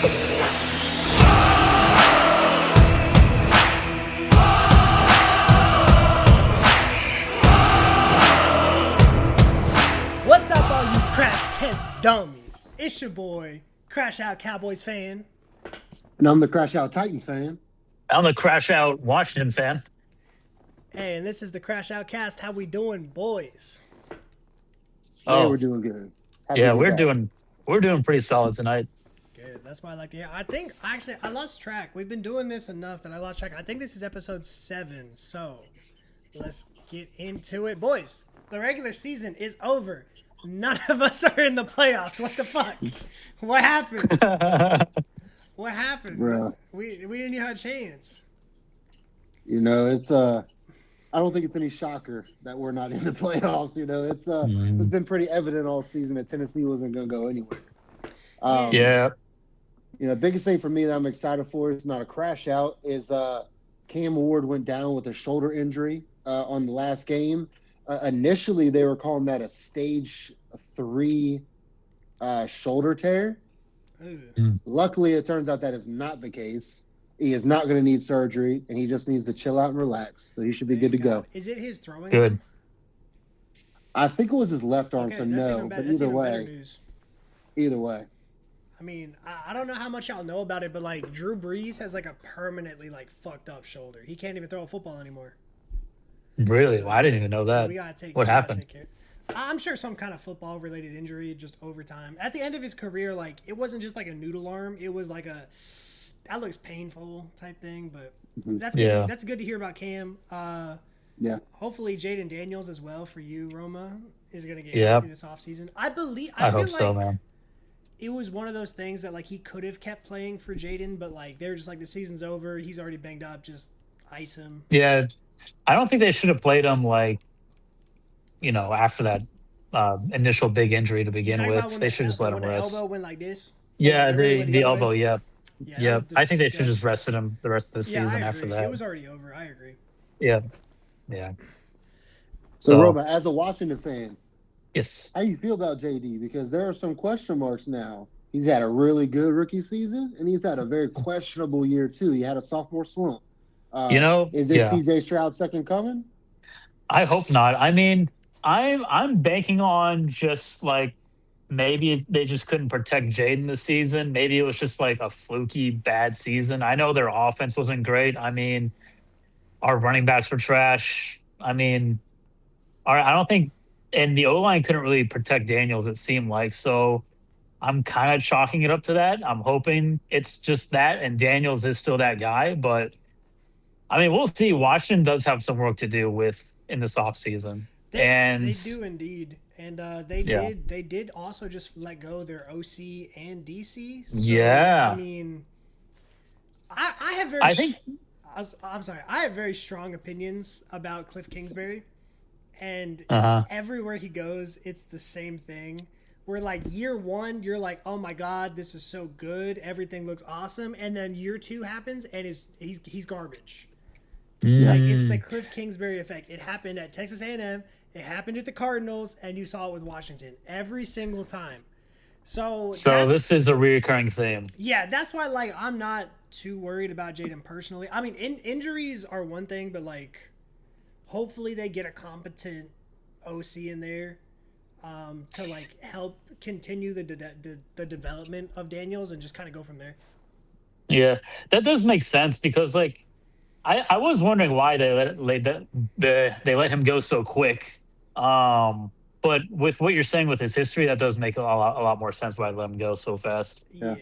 What's up, all you crash test dummies? It's your boy, CrashOut Cowboys fan. And I'm the CrashOut Titans fan. I'm the CrashOut Washington fan. Hey, and this is the CrashOut cast. How we doing, boys? Yeah, we're doing good. Yeah, we're doing pretty solid tonight. Good. That's why I like to hear. I think actually I lost track. We've been doing this enough that I lost track. I think this is episode 7. So let's get into it, boys. The regular season is over. None of us are in the playoffs. What the fuck? What happened? What happened? Bro. We didn't even have a chance. You know, it's I don't think it's any shocker that we're not in the playoffs. You know, it's been pretty evident all season that Tennessee wasn't going to go anywhere. Yeah. You know, the biggest thing for me that I'm excited for is not a crash out is Cam Ward went down with a shoulder injury on the last game. Initially, they were calling that a stage 3 shoulder tear. Luckily, it turns out that is not the case. He is not going to need surgery, and he just needs to chill out and relax. So he should be good to go. Is it his throwing Good. arm? I think it was his left arm, Okay, so that's no. even better. But That's either even better way, news. either way. I mean, I don't know how much y'all know about it, but like Drew Brees has like a permanently like fucked up shoulder. He can't even throw a football anymore. Really? So- Well, I didn't even know So that. we gotta take. What we gotta happened? take care. I'm sure some kind of football-related injury, just over time. At the end of his career, like it wasn't just like a noodle arm; it was like a that looks painful type thing. But that's good. Yeah. That's good to hear about Cam. Yeah. Hopefully, Jaden Daniels as well for you, Roma, is gonna get Yeah. healthy this offseason. I I feel hope so, like man. it was one of those things that like he could have kept playing for Jaden, but like they're just like the season's over. He's already banged up. Just ice him. Yeah. I don't think they should have played him after that initial big injury to begin Talking about with. when They the should just let him when the rest. elbow went like this. Yeah, Everybody went the other elbow, way? yep. Yeah, that Yep. was I think they should disgusting. just rested him the rest of the Yeah, season I after agree. that. It was already over. I agree. Yeah. Yeah. So, Roma, as a Washington fan, Yes. how you feel about JD? Because there are some question marks now. He's had a really good rookie season, and he's had a very questionable year too. He had a sophomore slump. Is this yeah. CJ Stroud's second coming? I hope not. I mean, I'm banking on just like maybe they just couldn't protect Jaden this season. Maybe it was just like a fluky bad season. I know their offense wasn't great. I mean, our running backs were trash. I mean, I don't think, and the O line couldn't really protect Daniels. It seemed like so. I'm kind of chalking it up to that. I'm hoping it's just that, and Daniels is still that guy. But I mean, we'll see. Washington does have some work to do with in this offseason. They do indeed, and they Yeah. did also just let go their OC and DC. So, Yeah. I mean, I have very. I think I'm sorry. I have very strong opinions about Cliff Kingsbury, and everywhere he goes, it's the same thing. Where like year 1, you're like, oh my god, this is so good, everything looks awesome, and then year 2 happens, and he's garbage. Like it's the Cliff Kingsbury effect. It happened at Texas A&M, it happened at the Cardinals, and you saw it with Washington every single time. So this is a reoccurring theme. yeah, that's why like I'm not too worried about Jaden personally. I mean, injuries are one thing, but like hopefully they get a competent OC in there to like help continue the development of Daniels and just kind of go from there. Yeah, that does make sense because like I was wondering why they let him go so quick. But with what you're saying with his history, that does make a lot more sense why they let him go so fast. Yeah.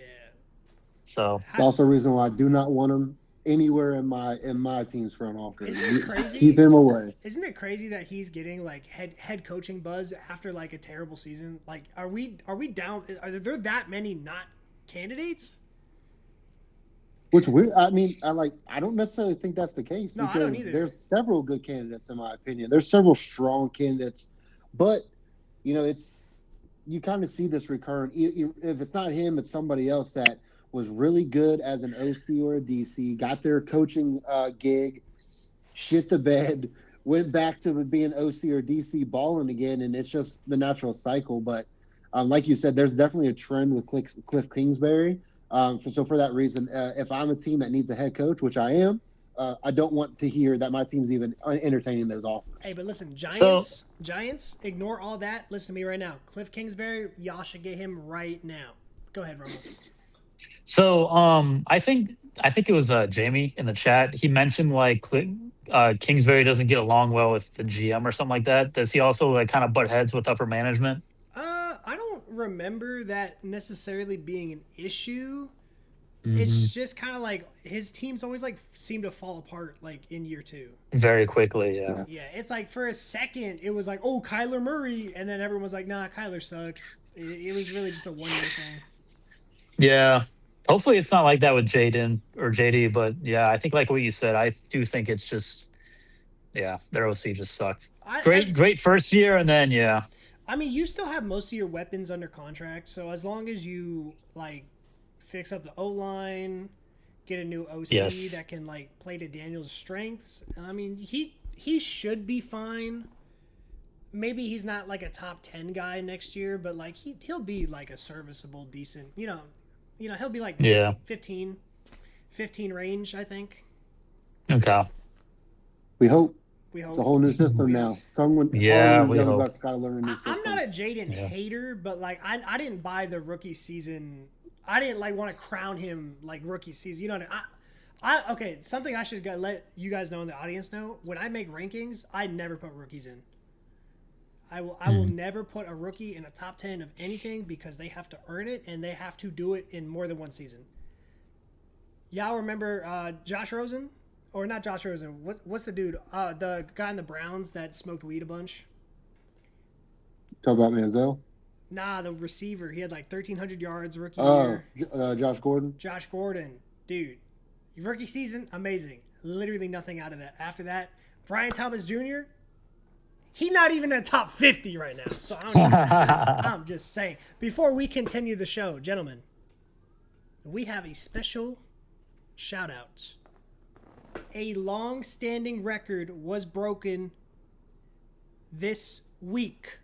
So It's also a reason why I do not want him anywhere in my team's front office. Isn't it crazy? Keep him away. Isn't it crazy that he's getting like head coaching buzz after like a terrible season? Like, are we down? Are there that many not candidates? Which weird. I mean, I don't necessarily think that's the case No, I because don't either. there's several good candidates in my opinion. There's several strong candidates, but you kind of see this recurrent. If it's not him, it's somebody else that was really good as an OC or a DC, got their coaching gig, shit the bed, went back to being OC or DC balling again, and it's just the natural cycle. But like you said, there's definitely a trend with Cliff Kingsbury. So for that reason, if I'm a team that needs a head coach, which I am, I don't want to hear that my team's even entertaining those offers. Hey, but listen, So Giants, ignore all that. Listen to me right now. Cliff Kingsbury, y'all should get him right now. Go ahead, Romo. So, I think it was Jamie in the chat. He mentioned like Kingsbury doesn't get along well with the GM or something like that. Does he also like kind of butt heads with upper management? I don't remember that necessarily being an issue. Hmm. It's just kind of like his teams always like seem to fall apart like in year 2. Very quickly, yeah. Yeah, it's like for a second it was like, oh, Kyler Murray, and then everyone was like, nah, Kyler sucks. It was really just a 1 year thing. Yeah. Hopefully, it's not like that with Jaden or JD. But yeah, I think like what you said, I do think it's just yeah, their OC just sucks. Great first year, and then yeah. I mean, you still have most of your weapons under contract, so as long as you like fix up the O line, get a new OC Yes. that can like play to Daniel's strengths. I mean, he should be fine. Maybe he's not like a top 10 guy next year, but like he'll be like a serviceable, decent. He'll be like Yeah. 15 range, I think. Okay. We hope. We hope. It's a whole new system now. All of these young bucks got to learn a new system. I'm not a Jaden hater, but like I didn't buy the rookie season. I didn't like want to crown him like rookie season. You know what I okay, something I should let you guys know in the audience know. When I make rankings, I never put rookies in. I will never put a rookie in a top 10 of anything because they have to earn it and they have to do it in more than one season. Y'all remember Josh Rosen? Or not Josh Rosen. What's the dude? The guy in the Browns that smoked weed a bunch? Talk about Manziel? Nah, the receiver. He had like 1,300 yards rookie year. Josh Gordon? Josh Gordon. Dude, rookie season, amazing. Literally nothing out of that. After that, Brian Thomas Jr., he's not even in the top 50 right now. So I'm just saying. Before we continue the show, gentlemen, we have a special shout-out. A long-standing record was broken this week.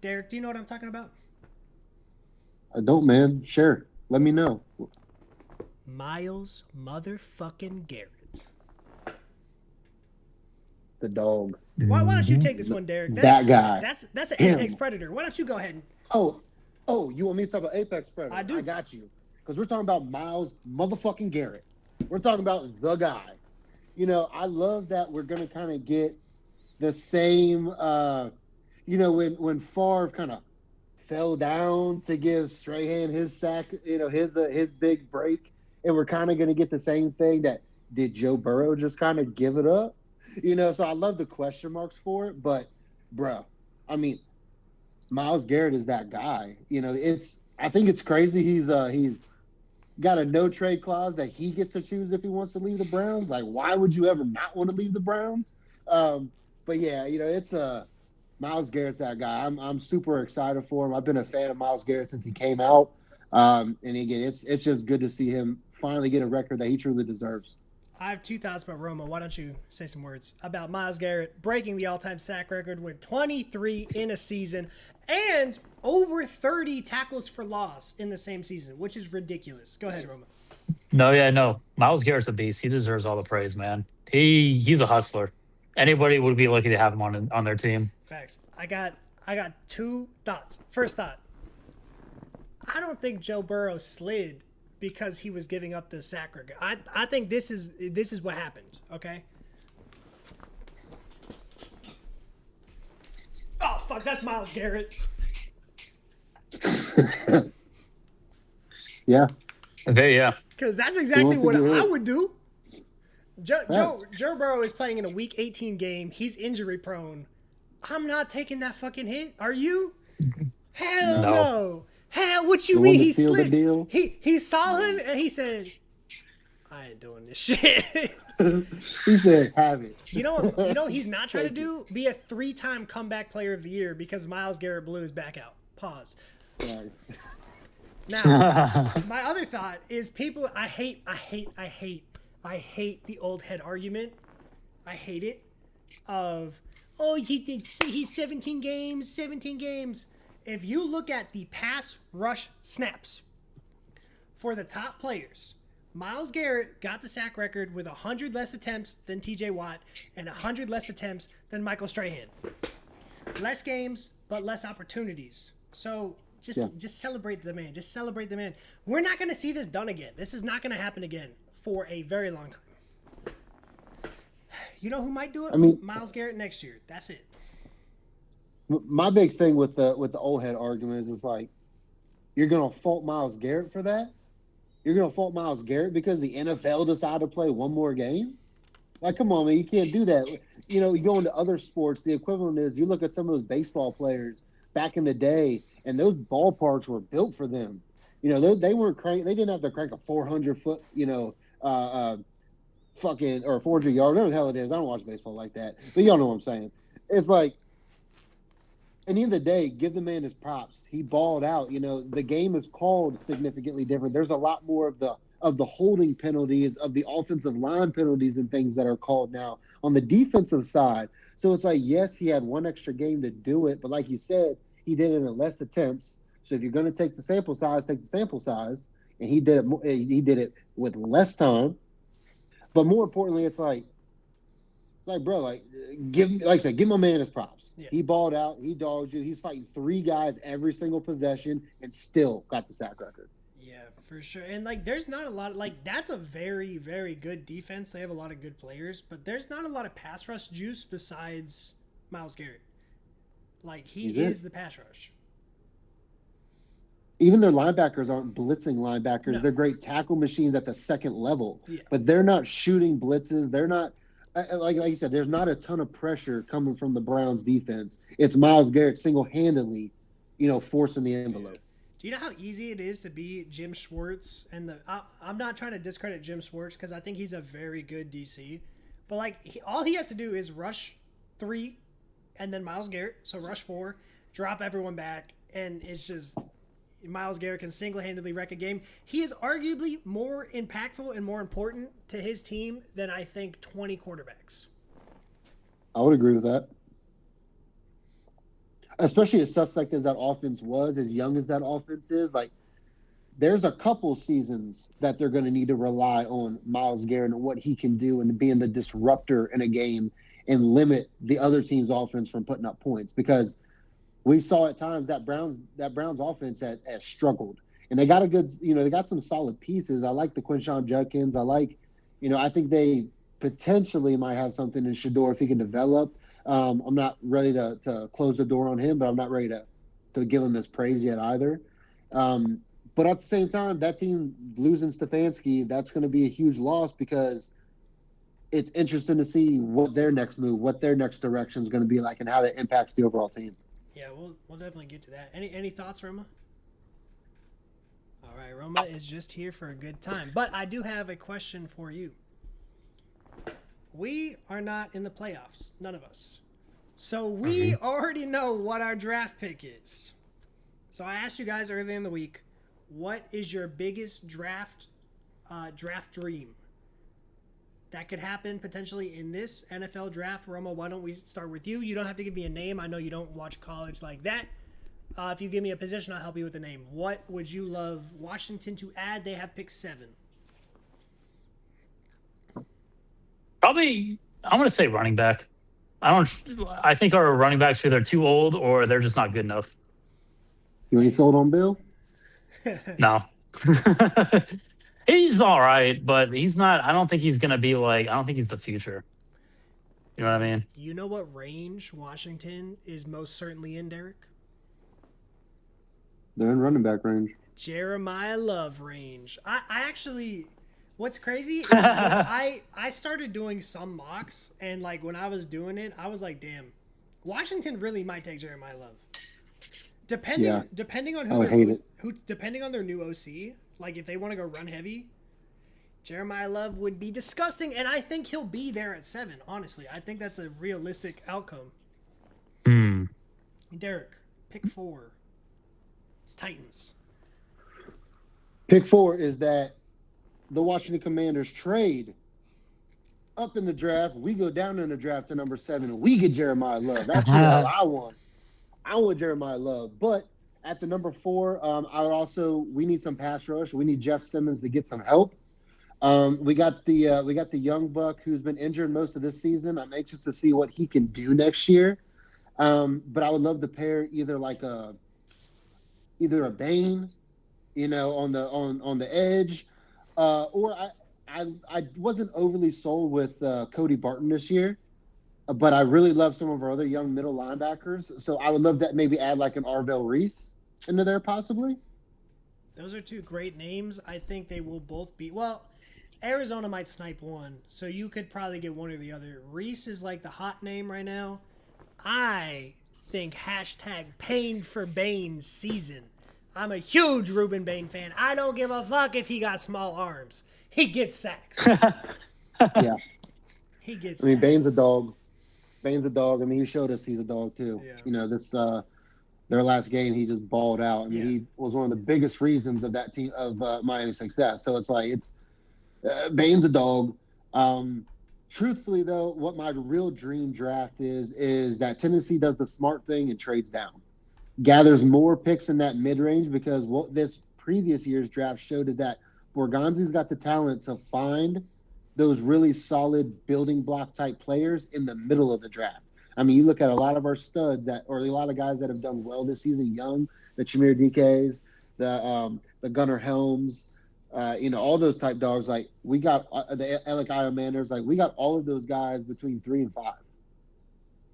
Derek, do you know what I'm talking about? I don't, man. Share. Let me know. Myles motherfucking Garrett. The dog. Why don't you take this one, Derek? That guy. That's an Apex Predator. Why don't you go ahead and... Oh, you want me to talk about Apex Predator? I do. I got you. Because we're talking about Myles motherfucking Garrett. We're talking about the guy. You know, I love that we're going to kind of get the same, when Favre kind of fell down to give Strahan his sack, his big break. And we're kind of going to get the same thing that did Joe Burrow just kind of give it up? So I love the question marks for it. But, bro, I mean, Myles Garrett is that guy. I think it's crazy he's got a no trade clause that he gets to choose if he wants to leave the Browns. Like, why would you ever not want to leave the Browns? But yeah, it's Myles Garrett's that guy. I'm super excited for him. I've been a fan of Myles Garrett since he came out. And again, it's just good to see him finally get a record that he truly deserves. I have 2 thoughts about Roma. Why don't you say some words about Myles Garrett breaking the all-time sack record with 23 in a season and over 30 tackles for loss in the same season, which is ridiculous. Go ahead, Roma. No. Myles Garrett's a beast. He deserves all the praise, man. He's a hustler. Anybody would be lucky to have him on their team. Facts. I got 2 thoughts. First thought. I don't think Joe Burrow slid because he was giving up the sack record. I think this is what happened, okay? Oh, fuck, that's Myles Garrett. Yeah. Yeah. Because that's exactly what I would do. Joe Burrow is playing in a Week 18 game. He's injury prone. I'm not taking that fucking hit. Are you? Hell no. Hell, what you mean he slid? He saw him and he said, I ain't doing this shit. He said, have it. You know he's not trying to do? Be a 3-time comeback player of the year because Myles Garrett blew his back out. Pause. Nice. Now, my other thought is people, I hate the old head argument. I hate it of, he's 17 games. If you look at the pass rush snaps for the top players, Myles Garrett got the sack record with 100 less attempts than TJ Watt and 100 less attempts than Michael Strahan. Less games, but less opportunities. So just celebrate the man. Just celebrate the man. We're not going to see this done again. This is not going to happen again for a very long time. You know who might do it? I mean, Myles Garrett next year. That's it. My big thing with the old head argument is like, you're going to fault Myles Garrett for that? You're going to fault Myles Garrett because the NFL decided to play one more game? Like, come on, man, you can't do that. You know, you go into other sports, the equivalent is you look at some of those baseball players back in the day, and those ballparks were built for them. You know, they weren't they didn't have to crank a 400-foot, fucking, or 400 yard, whatever the hell it is. I don't watch baseball like that. But y'all know what I'm saying. It's like, at the end of the day, give the man his props. He balled out. You know, the game is called significantly different. There's a lot more of the holding penalties, of the offensive line penalties and things that are called now on the defensive side. So it's like, yes, he had one extra game to do it, but like you said, he did it in less attempts. So if you're going to take the sample size, take the sample size. And he did it with less time. But more importantly, it's like, bro, like give my man his props. Yeah. He balled out. He dogged you. He's fighting three guys every single possession and still got the sack record. Yeah, for sure. And like, there's not a lot of, like, that's a very, very good defense. They have a lot of good players, but there's not a lot of pass rush juice besides Myles Garrett. Like, he is the pass rush. Even their linebackers aren't blitzing linebackers. No. They're great tackle machines at the second level, but they're not shooting blitzes. They're not. Like you said, there's not a ton of pressure coming from the Browns defense. It's Myles Garrett single-handedly, forcing the envelope. Do you know how easy it is to be Jim Schwartz? And I'm not trying to discredit Jim Schwartz because I think he's a very good DC. But, like, all he has to do is rush 3 and then Myles Garrett. So rush 4, drop everyone back, and it's just Myles Garrett can single-handedly wreck a game. He is arguably more impactful and more important to his team than I think 20 quarterbacks. I would agree with that. Especially as suspect as that offense was, as young as that offense is, like, there's a couple seasons that they're going to need to rely on Myles Garrett and what he can do and being the disruptor in a game and limit the other team's offense from putting up points, because we saw at times that Browns offense has struggled, and they got they got some solid pieces. I like the Quinshon Judkins. I think they potentially might have something in Shador if he can develop. I'm not ready to close the door on him, but I'm not ready to give him his praise yet either. But at the same time, that team losing Stefanski, that's going to be a huge loss, because it's interesting to see what their next move, what their next direction is going to be like, and how that impacts the overall team. Yeah, we'll definitely get to that. Any thoughts, Roma? All right, Roma is just here for a good time. But I do have a question for you. We are not in the playoffs, none of us. So we already know what our draft pick is. So I asked you guys earlier in the week, what is your biggest draft dream that could happen potentially in this NFL draft? Roma, why don't we start with you? You don't have to give me a name. I know you don't watch college like that. If you give me a position, I'll help you with the name. What would you love Washington to add? They have pick 7. Probably, I'm going to say running back. I think our running backs are either too old or they're just not good enough. You ain't sold on Bill? No. He's all right, but he's not. I don't think he's going to be I don't think he's the future. You know what I mean? You know what range Washington is most certainly in, Derek? They're in running back range. Jeremiah Love range. I actually, what's crazy is I started doing some mocks, and like when I was doing it, I was like, damn, Washington really might take Jeremiah Love. Depending on depending on their new OC, like if they want to go run heavy, Jeremiah Love would be disgusting, and I think he'll be there at 7. Honestly, I think that's a realistic outcome. Derek, pick 4. Titans. Pick 4 is that the Washington Commanders trade up in the draft. We go down in the draft to number 7, and we get Jeremiah Love. That's what I want. I want Jeremiah Love. But At the number 4, we need some pass rush. We need Jeff Simmons to get some help. We got the young buck who's been injured most of this season. I'm anxious to see what he can do next year. But I would love to pair either a Bane, on the edge, or I wasn't overly sold with Cody Barton this year, but I really love some of our other young middle linebackers. So I would love to maybe add like an Arvell Reese into there possibly. Those are two great names. I think they will both be well. Arizona might snipe one, so you could probably get one or the other. Reese is like the hot name right now. I think #Pain for Bane season. I'm a huge Ruben Bane fan. I don't give a fuck if he got small arms. He gets sacks. Yeah. He gets I mean, sacks. Bane's a dog. I mean, he showed us he's a dog too. Yeah. This their last game, he just balled out. I mean, he was one of the biggest reasons of that team of Miami's success. So it's like Bane's a dog. Truthfully, though, what my real dream draft is that Tennessee does the smart thing and trades down, gathers more picks in that mid range, because what this previous year's draft showed is that Borgonzi's got the talent to find those really solid building block type players in the middle of the draft. I mean, you look at a lot of our studs or a lot of guys that have done well this season, young, the Chimere DKs, the Gunnar Helms, all those type dogs. Like we got the Alec Iomanders, like we got all of those guys between 3 and 5.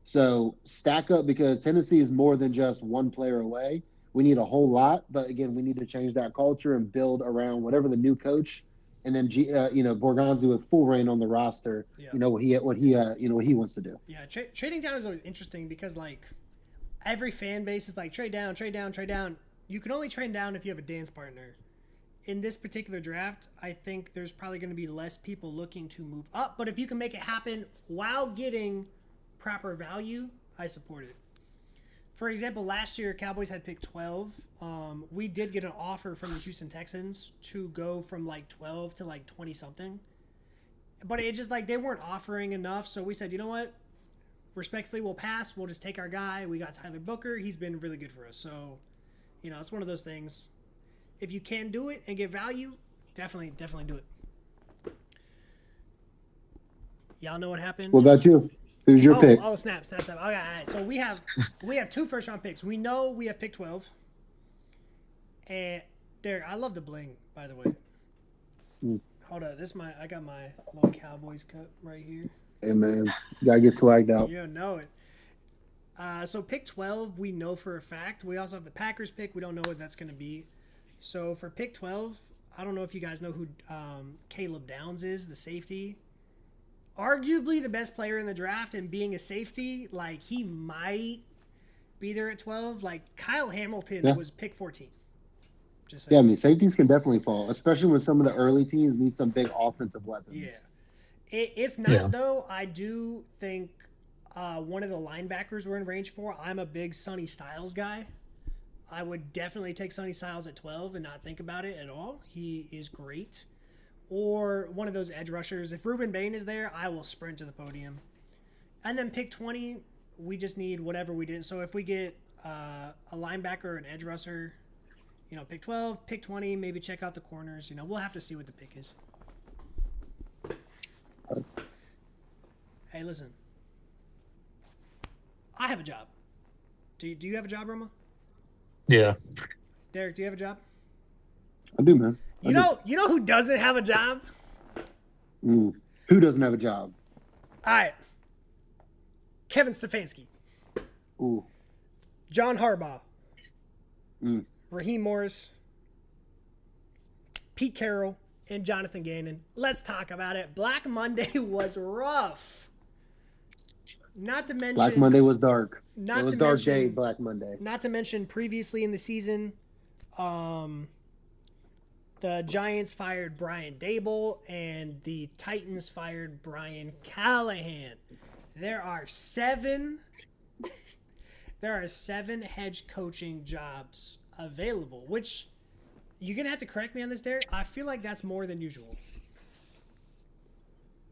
So stack up, because Tennessee is more than just one player away. We need a whole lot, but again, we need to change that culture and build around whatever the new coach, and then Borgonzi with full reign on the roster. Yeah. What he wants to do. Yeah, trading down is always interesting because like every fan base is like trade down, trade down, trade down. You can only trade down if you have a dance partner. In this particular draft, I think there's probably going to be less people looking to move up, but if you can make it happen while getting proper value, I support it. For example, last year Cowboys had picked 12. We did get an offer from the Houston Texans to go from like 12 to like 20 something, but it just like they weren't offering enough, so we said, you know what, respectfully, we'll pass. We'll just take our guy. We got Tyler Booker. He's been really good for us, so it's one of those things. If you can do it and get value, definitely do it. Y'all know what happened? What about you? Who's your pick? Oh, snap. Okay, all right. So we have 2 first-round picks. We know we have pick 12. And Derek, I love the bling, by the way. Hold on, I got my little Cowboys cut right here. Hey man, you gotta get swagged out. You know it. So pick 12, we know for a fact. We also have the Packers pick. We don't know what that's going to be. So for pick 12, I don't know if you guys know who Caleb Downs is, the safety. Arguably the best player in the draft, and being a safety, like he might be there at 12. Like Kyle Hamilton was pick 14. Just saying. Yeah, I mean safeties can definitely fall, especially when some of the early teams need some big offensive weapons. Yeah. If not, though, I do think one of the linebackers we're in range for. I'm a big Sonny Styles guy. I would definitely take Sonny Styles at 12 and not think about it at all. He is great. Or one of those edge rushers. If Ruben Bane is there, I will sprint to the podium. And then pick 20, we just need whatever we did. So if we get a linebacker or an edge rusher, pick 12, pick 20, maybe check out the corners. We'll have to see what the pick is. Hey, listen. I have a job. Do you have a job, Roma? Yeah. Derek, do you have a job? I do, man. You know who doesn't have a job? Who doesn't have a job? All right. Kevin Stefanski. Ooh. John Harbaugh. Raheem Morris. Pete Carroll. And Jonathan Gannon. Let's talk about it. Black Monday was rough. Not to mention... Black Monday was dark. It was a dark day, Black Monday. Not to mention previously in the season, the Giants fired Brian Dable and the Titans fired Brian Callahan. There are 7 head coaching jobs available, which you're going to have to correct me on this, Derek. I feel like that's more than usual.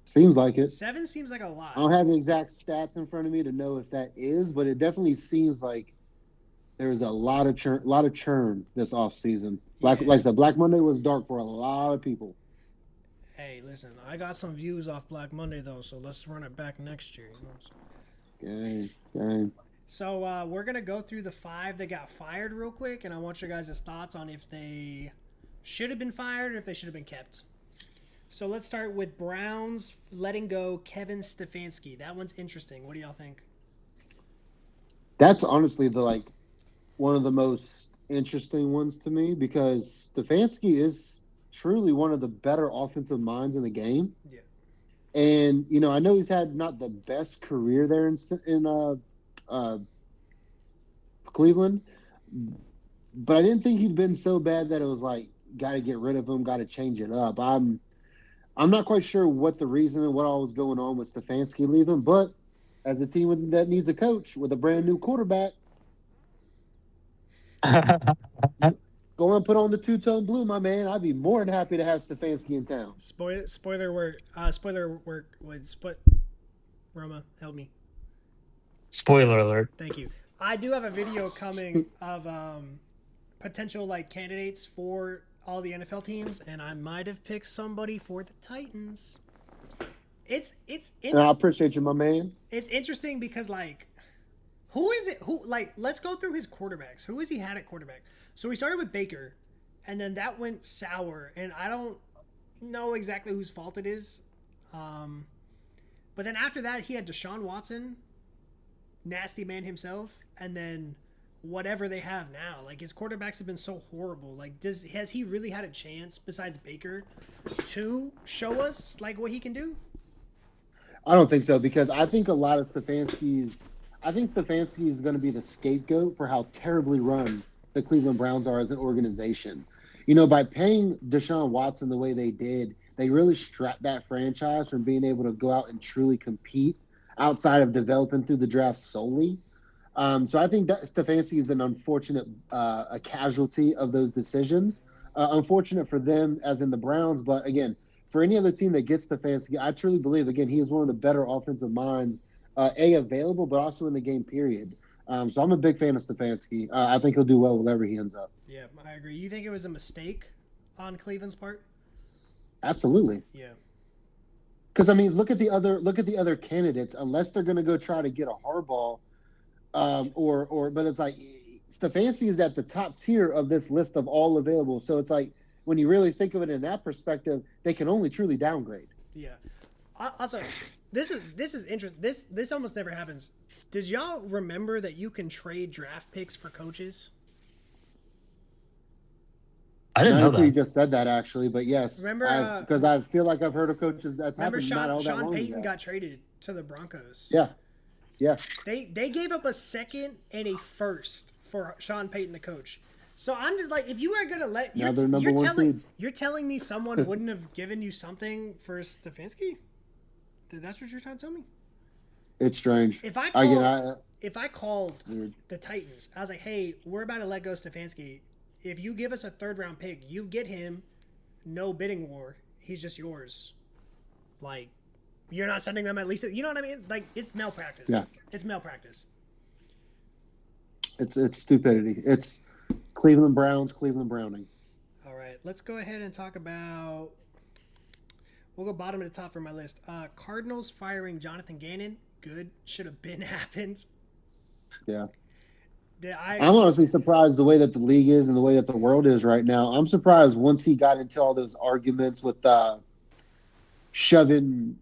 Seems like it. 7 seems like a lot. I don't have the exact stats in front of me to know if that is, but it definitely seems like There's a lot of churn this offseason. Like Yeah. I said, Black Monday was dark for a lot of people. Hey, listen, I got some views off Black Monday though, so let's run it back next year. You know what I'm saying? Gang. So we're gonna go through the 5 that got fired real quick, and I want your guys' thoughts on if they should have been fired or if they should have been kept. So let's start with Browns letting go Kevin Stefanski. That one's interesting. What do y'all think? That's honestly one of the most interesting ones to me because Stefanski is truly one of the better offensive minds in the game. Yeah. And I know he's had not the best career there in Cleveland, but I didn't think he'd been so bad that it was like got to get rid of him, got to change it up. I'm not quite sure what the reason and what all was going on with Stefanski leaving, but as a team that needs a coach with a brand new quarterback, go and put on the two-tone blue, my man. I'd be more than happy to have Stefanski in town. Spoiler work. Roma, help me. Spoiler alert. Thank you. I do have a video coming of potential candidates for all the NFL teams, and I might have picked somebody for the Titans. And I appreciate you, my man. It's interesting because who is it? Let's go through his quarterbacks. Who has he had at quarterback? So he started with Baker, and then that went sour, and I don't know exactly whose fault it is. But then after that, he had Deshaun Watson, nasty man himself, and then whatever they have now. His quarterbacks have been so horrible. Has he really had a chance besides Baker to show us what he can do? I don't think so because I think a lot of Stefanski is going to be the scapegoat for how terribly run the Cleveland Browns are as an organization. By paying Deshaun Watson the way they did, they really strapped that franchise from being able to go out and truly compete outside of developing through the draft solely. So I think that Stefanski is an unfortunate a casualty of those decisions. Unfortunate for them, as in the Browns, but again, for any other team that gets Stefanski, I truly believe, again, he is one of the better offensive minds, available, but also in the game, period. So I'm a big fan of Stefanski. I think he'll do well wherever he ends up. Yeah, I agree. You think it was a mistake on Cleveland's part? Absolutely. Yeah. Because look at the other candidates. Unless they're going to go try to get a Harbaugh, but it's Stefanski is at the top tier of this list of all available. So it's when you really think of it in that perspective, they can only truly downgrade. Yeah. Also, this is interesting. This almost never happens. Did y'all remember that you can trade draft picks for coaches? I didn't know that. You just said that actually, but yes. Remember, because I feel like I've heard of coaches that's happened. Sean Payton got traded to the Broncos. Yeah. They gave up a second and a first for Sean Payton, the coach. So I'm just if you are gonna let you're telling me someone wouldn't have given you something for Stefanski? That's what you're trying to tell me? It's strange. If I called the Titans, I was like, hey, we're about to let go Stefanski. If you give us a 3rd-round pick, you get him. No bidding war. He's just yours. You're not sending them at least. You know what I mean? It's malpractice. Yeah. It's malpractice. It's stupidity. It's Cleveland Browns, Cleveland Browning. All right. Let's go ahead and talk about. We'll go bottom to top for my list. Cardinals firing Jonathan Gannon. Good. Should have been happened. Yeah. I'm honestly surprised the way that the league is and the way that the world is right now. I'm surprised once he got into all those arguments with shoving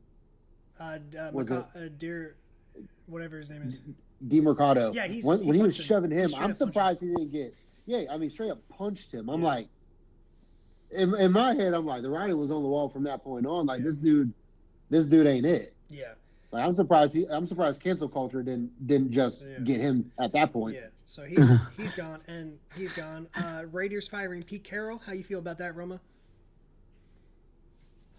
whatever his name is. DeMercado. Yeah, when he was shoving him, I'm surprised he didn't get. Yeah, straight up punched him. I'm in my head, I'm the writing was on the wall from that point on. This dude ain't it. Yeah. I'm surprised cancel culture didn't just get him at that point. Yeah. So he's gone and he's gone. Raiders firing Pete Carroll. How you feel about that, Roma?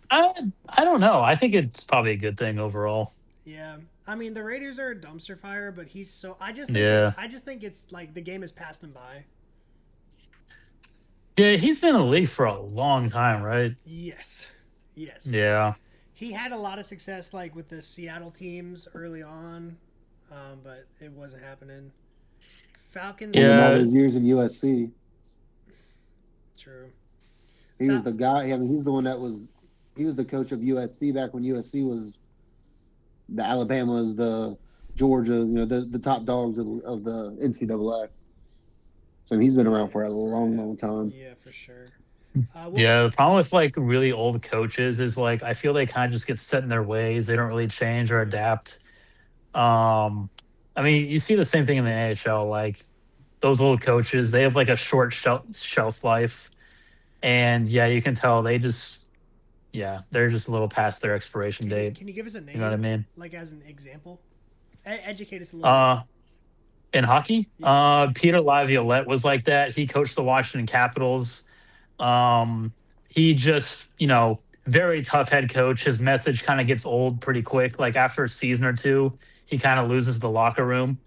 I don't know. I think it's probably a good thing overall. Yeah. The Raiders are a dumpster fire, but he's so I just think it's the game has passed him by. Yeah, he's been in the league for a long time, right? Yes. Yeah. He had a lot of success with the Seattle teams early on, but it wasn't happening. Falcons. And then all Yeah. those years in USC. True. He was the guy. I mean, he's the one he was the coach of USC back when USC was the Alabamas, the Georgia, the top dogs of the NCAA. So he's been around for a long, long time. Yeah, for sure. Yeah, the problem with like really old coaches is like I feel they kind of just get set in their ways. They don't really change or adapt. I mean, you see the same thing in the NHL. Like those old coaches, they have like a short shelf life, and yeah, you can tell they're just a little past their expiration date. Can you give us a name? You know what I mean? Like as an example, educate us a little Uh, in hockey, Yeah. Peter Laviolette was like that. He coached the Washington Capitals. Um, he just, very tough head coach. His message kind of gets old pretty quick. Like after a season or two, he kind of loses the locker room.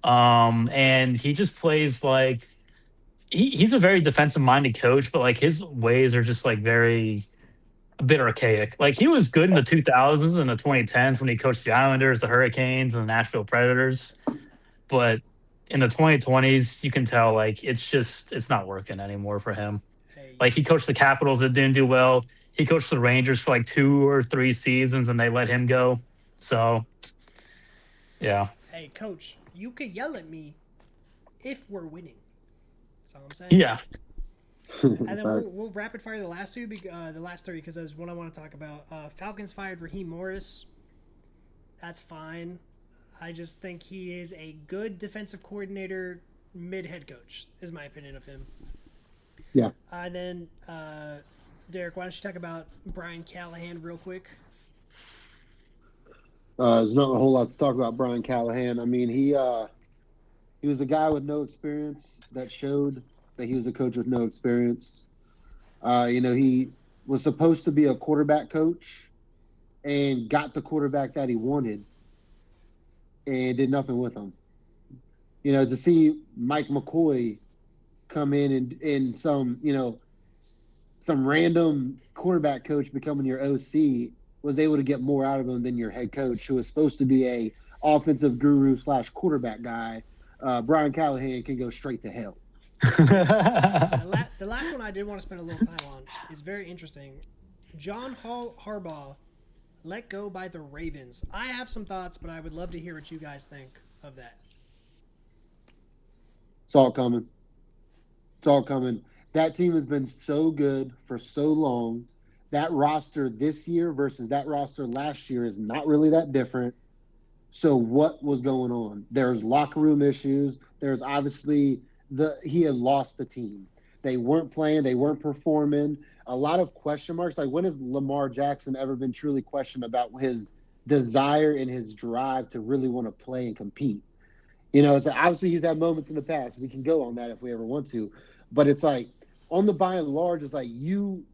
And he just plays like he's a very defensive minded coach, but like his ways are just like a bit archaic. Like he was good in the 2000s and the 2010s when he coached the Islanders, the Hurricanes, and the Nashville Predators. But in the 2020s, you can tell like it's not working anymore for him. Hey, Like he coached the Capitals that didn't do well. He coached the Rangers for like 2 or 3 seasons and they let him go. So, yeah. hey, coach, you can yell at me if we're winning. That's all I'm saying. Yeah. And then we'll rapid fire the last three because there's one I want to talk about. Falcons fired Raheem Morris. That's fine. I just think he is a good defensive coordinator, mid head coach, is my opinion of him. Yeah. And then, Derek, why don't you talk about Brian Callahan real quick? There's not a whole lot to talk about Brian Callahan. I mean, he was a guy with no experience that showed that he was a coach with no experience. He was supposed to be a quarterback coach and got the quarterback that he wanted and did nothing with him. To see Mike McCoy come in and some random quarterback coach becoming your OC was able to get more out of him than your head coach, who was supposed to be a offensive guru / quarterback guy. Brian Callahan can go straight to hell. The last one I did want to spend a little time on is very interesting. John Harbaugh let go by the Ravens. I have some thoughts, but I would love to hear what you guys think of that. It's all coming. It's all coming. That team has been so good for so long. That roster this year versus that roster last year is not really that different. So what was going on? There's locker room issues. There's obviously he had lost the team. They weren't playing. They weren't performing. A lot of question marks. Like, when has Lamar Jackson ever been truly questioned about his desire and his drive to really want to play and compete? So obviously he's had moments in the past. We can go on that if we ever want to. But it's like, on the by and large, it's like you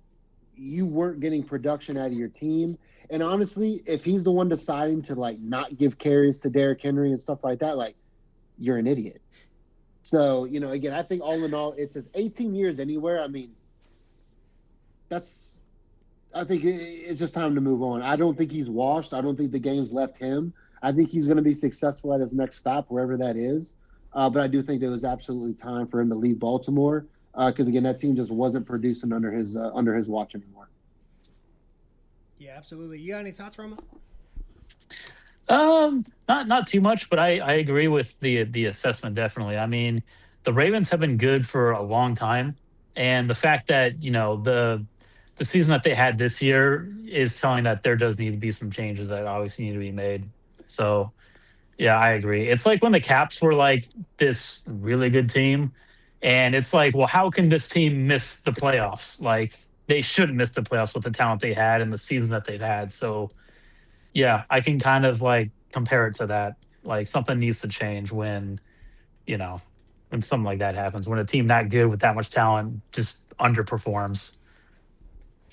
weren't getting production out of your team. And honestly, if he's the one deciding to like not give carries to Derrick Henry and stuff like that, like, you're an idiot. So, again, I think all in all, it says 18 years anywhere. I mean, I think it's just time to move on. I don't think he's washed. I don't think the game's left him. I think he's going to be successful at his next stop, wherever that is. But I do think it was absolutely time for him to leave Baltimore because, again, that team just wasn't producing under his watch anymore. Yeah, absolutely. You got any thoughts, Roma? Not too much, but I agree with the assessment definitely. I mean, the Ravens have been good for a long time, and the fact that the season that they had this year is telling that there does need to be some changes that obviously need to be made. So, yeah, I agree. It's like when the Caps were like this really good team, and it's like, well, how can this team miss the playoffs? Like, they shouldn't miss the playoffs with the talent they had and the season that they've had. So, yeah, I can kind of like compare it to that. Like something needs to change when something like that happens, when a team that good with that much talent just underperforms.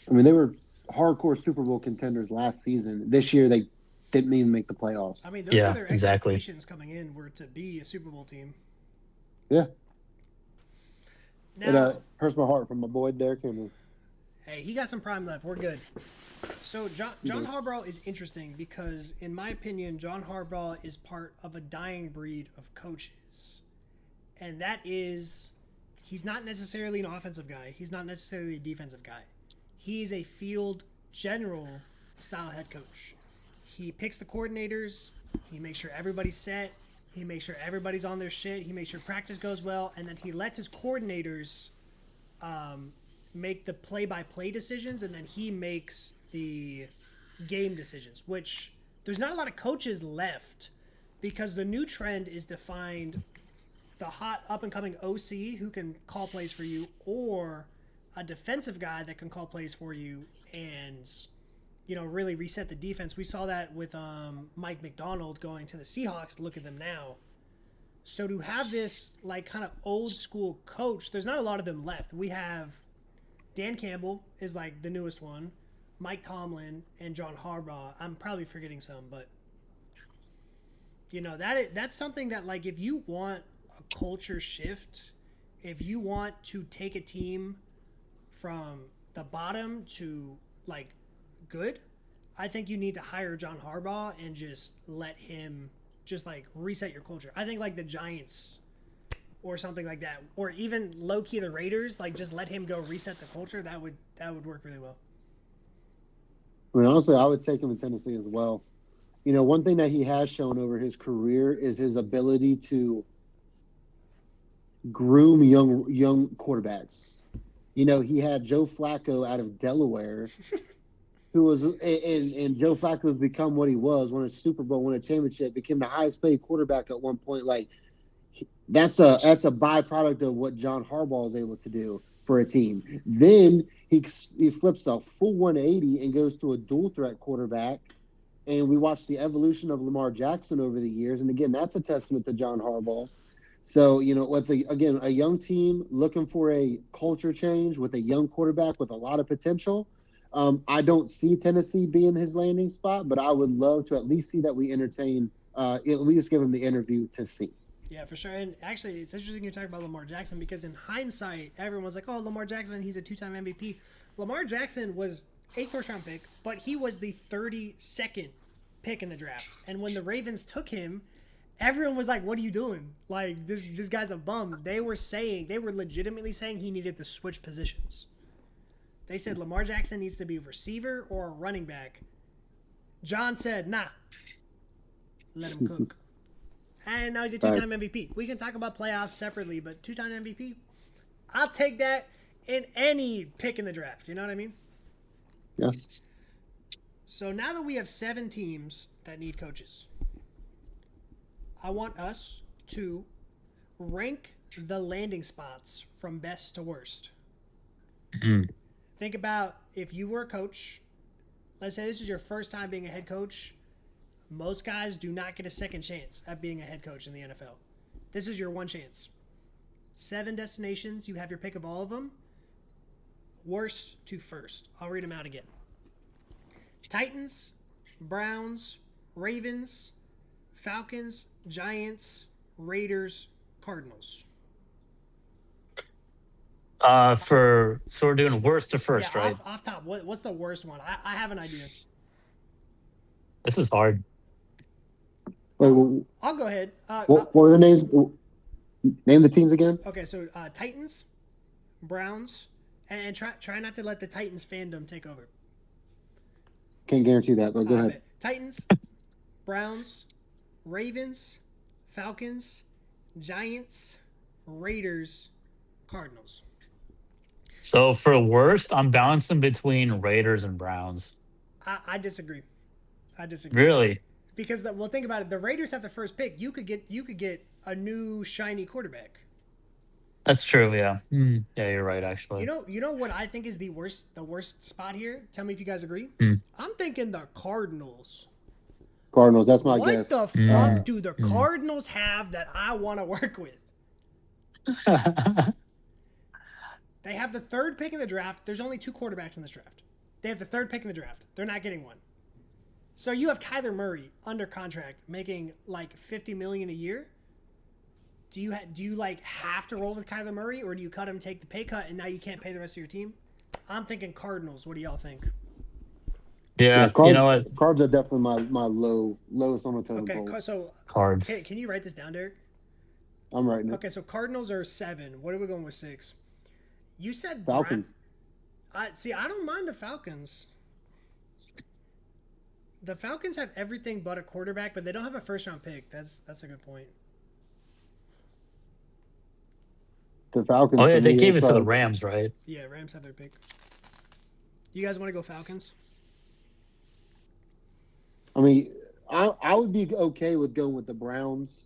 I mean, they were hardcore Super Bowl contenders last season. This year, they didn't even make the playoffs. I mean, those were their exactly. expectations coming in, were to be a Super Bowl team. Yeah. Now, it hurts my heart from my boy Derrick Henry. Hey, he got some prime left. We're good. So John Harbaugh is interesting because, in my opinion, John Harbaugh is part of a dying breed of coaches. and that is he's not necessarily an offensive guy. He's not necessarily a defensive guy. He's a field general style head coach. He picks the coordinators. He makes sure everybody's set. He makes sure everybody's on their shit. He makes sure practice goes well, and then he lets his coordinators make the play-by-play decisions, and then he makes the game decisions, which there's not a lot of coaches left because the new trend is to find the hot up-and-coming OC who can call plays for you, or a defensive guy that can call plays for you and, you know, really reset the defense. We saw that with Mike McDonald going to the Seahawks. Look at them now. So to have this, like, kind of old-school coach, there's not a lot of them left. We have Dan Campbell is, like, the newest one, Mike Tomlin, and John Harbaugh. I'm probably forgetting some, but, you know, that's something that, like, if you want a culture shift, if you want to take a team from the bottom to, like, good, I think you need to hire John Harbaugh and just let him just, like, reset your culture. I think, like, the Giants or something like that, or even low-key the Raiders, like, just let him go reset the culture. That would work really well. I mean, honestly, I would take him in Tennessee as well. You know, one thing that he has shown over his career is his ability to groom young quarterbacks. You know, he had Joe Flacco out of Delaware, who was and Joe Flacco has become what he was, won a Super Bowl, won a championship, became the highest paid quarterback at one point. Like, that's a byproduct of what John Harbaugh is able to do for a team. Then he flips a full 180 and goes to a dual threat quarterback. And we watched the evolution of Lamar Jackson over the years. And again, that's a testament to John Harbaugh. So, you know, with a young team looking for a culture change with a young quarterback with a lot of potential, I don't see Tennessee being his landing spot, but I would love to at least see that we entertain, at least give him the interview to see. Yeah, for sure. And actually, it's interesting you're talking about Lamar Jackson because in hindsight, everyone's like, oh, Lamar Jackson, he's a two-time MVP. Lamar Jackson was a first-round pick, but he was the 32nd pick in the draft. And when the Ravens took him, everyone was like, what are you doing? Like, this guy's a bum. They were legitimately saying he needed to switch positions. They said Lamar Jackson needs to be a receiver or a running back. John said, nah, let him cook. And now he's a two-time MVP. We can talk about playoffs separately, but two-time MVP, I'll take that in any pick in the draft. You know what I mean? Yeah. So now that we have 7 teams that need coaches, I want us to rank the landing spots from best to worst. Mm-hmm. Think about if you were a coach. Let's say this is your first time being a head coach. Most guys do not get a second chance at being a head coach in the NFL. This is your one chance. 7 destinations. You have your pick of all of them. Worst to first. I'll read them out again. Titans, Browns, Ravens, Falcons, Giants, Raiders, Cardinals. So we're doing worst to first, right? Off top. What's the worst one? I have an idea. This is hard. Wait, I'll go ahead. what were the names? Name the teams again. Okay, so Titans, Browns, and try not to let the Titans fandom take over. Can't guarantee that, but go ahead. Titans, Browns, Ravens, Falcons, Giants, Raiders, Cardinals. So for worst, I'm bouncing between Raiders and Browns. I disagree. Really? Because think about it. The Raiders have the first pick. You could get a new shiny quarterback. That's true. Yeah. Yeah, you're right. Actually. You know what I think is the worst spot here. Tell me if you guys agree. I'm thinking the Cardinals. Cardinals. That's my guess. What the fuck do the Cardinals have that I want to work with? They have the 3rd pick in the draft. There's only 2 quarterbacks in this draft. They have the 3rd pick in the draft. They're not getting one. So you have Kyler Murray under contract, making like $50 million a year. Do you like have to roll with Kyler Murray, or do you cut him, take the pay cut, and now you can't pay the rest of your team? I'm thinking Cardinals. What do y'all think? Yeah, Cards, you know what? Cards are definitely my lowest on the totem pole. Okay, so Cards. Can you write this down, Derek? I'm writing it. Okay, so Cardinals are 7. What are we going with 6? You said Falcons. See, I don't mind the Falcons. The Falcons have everything but a quarterback, but they don't have a first-round pick. That's a good point. The Falcons. Oh yeah, for they me, gave it it's to the Rams, right? Yeah, Rams have their pick. You guys want to go Falcons? I mean, I would be okay with going with the Browns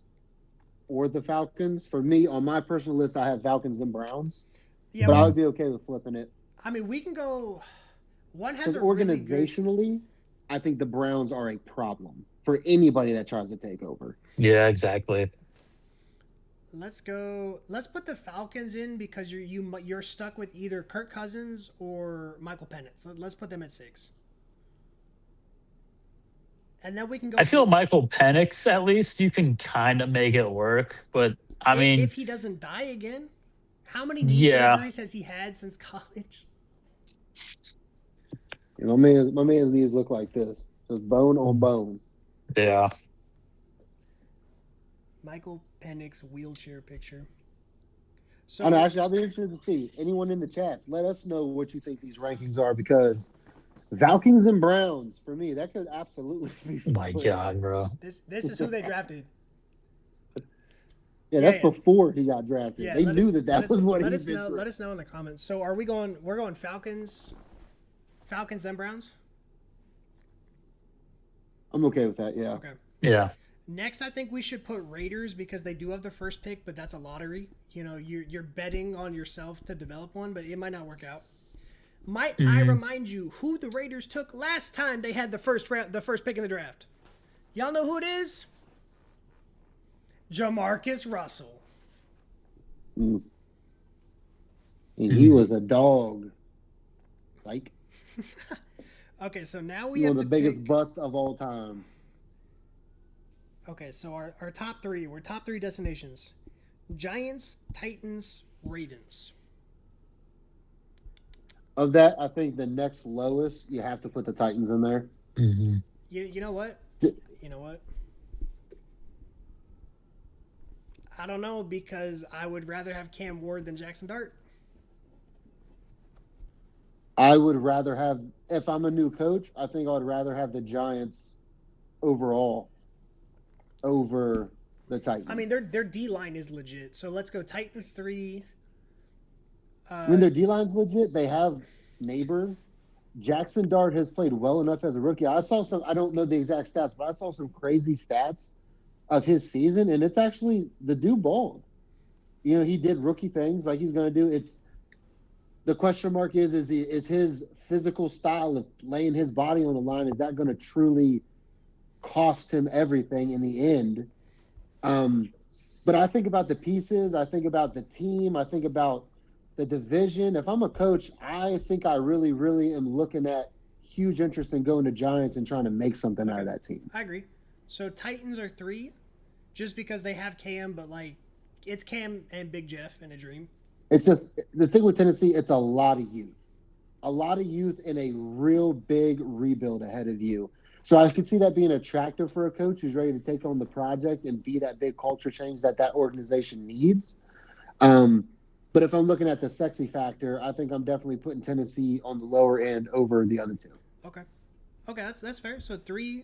or the Falcons. For me, on my personal list, I have Falcons and Browns. Yeah, but I would be okay with flipping it. I mean, we can go. One has Because a organizationally, really good... I think the Browns are a problem for anybody that tries to take over. Yeah, exactly. Let's go. Let's put the Falcons in because you're stuck with either Kirk Cousins or Michael Penix. Let's put them at 6. And then we can go. I feel Michael Penix, at least, you can kind of make it work. But, I mean... If he doesn't die again. How many knee Yeah. surgeries has he had since college? My man's knees look like this. Just bone on bone. Yeah. Michael Penix wheelchair picture. So I know, actually, I'll be interested to see. Anyone in the chats, let us know what you think these rankings are, because Falcons and Browns, for me, that could absolutely be fun. Oh my God, bro. This is who they drafted. Yeah, that's before he got drafted. Yeah, they knew that was what he did. Let us know in the comments. So we're going Falcons then Browns? I'm okay with that, yeah. Okay. Yeah. Next, I think we should put Raiders because they do have the first pick, but that's a lottery. You know, you're betting on yourself to develop one, but it might not work out. Might I remind you who the Raiders took last time they had the first pick in the draft? Y'all know who it is? Jamarcus Russell. And he was a dog. Like. Okay, so now we one have of the biggest busts of all time. Okay, so our top 3, we're top 3 destinations. Giants, Titans, Ravens. Of that, I think the next lowest, you have to put the Titans in there. Mm-hmm. You know what? You know what? I don't know, because I would rather have Cam Ward than Jackson Dart. I would rather have, if I'm a new coach, I think I would rather have the Giants overall over the Titans. I mean, their D-line is legit. So let's go Titans 3. When their D-line's legit, they have neighbors. Jackson Dart has played well enough as a rookie. I saw some, I don't know the exact stats, but I saw some crazy stats of his season, and it's actually, the dude balled. You know, he did rookie things like he's going to do. It's, the question mark is his physical style of laying his body on the line, is that going to truly cost him everything in the end? But I think about the pieces. I think about the team. I think about the division. If I'm a coach, I think I really, really am looking at huge interest in going to Giants and trying to make something out of that team. I agree. So Titans are 3, just because they have Cam, but like it's Cam and Big Jeff in a dream. It's just the thing with Tennessee. It's a lot of youth in a real big rebuild ahead of you. So I could see that being attractive for a coach who's ready to take on the project and be that big culture change that organization needs. But if I'm looking at the sexy factor, I think I'm definitely putting Tennessee on the lower end over the other 2. Okay, that's fair. So 3,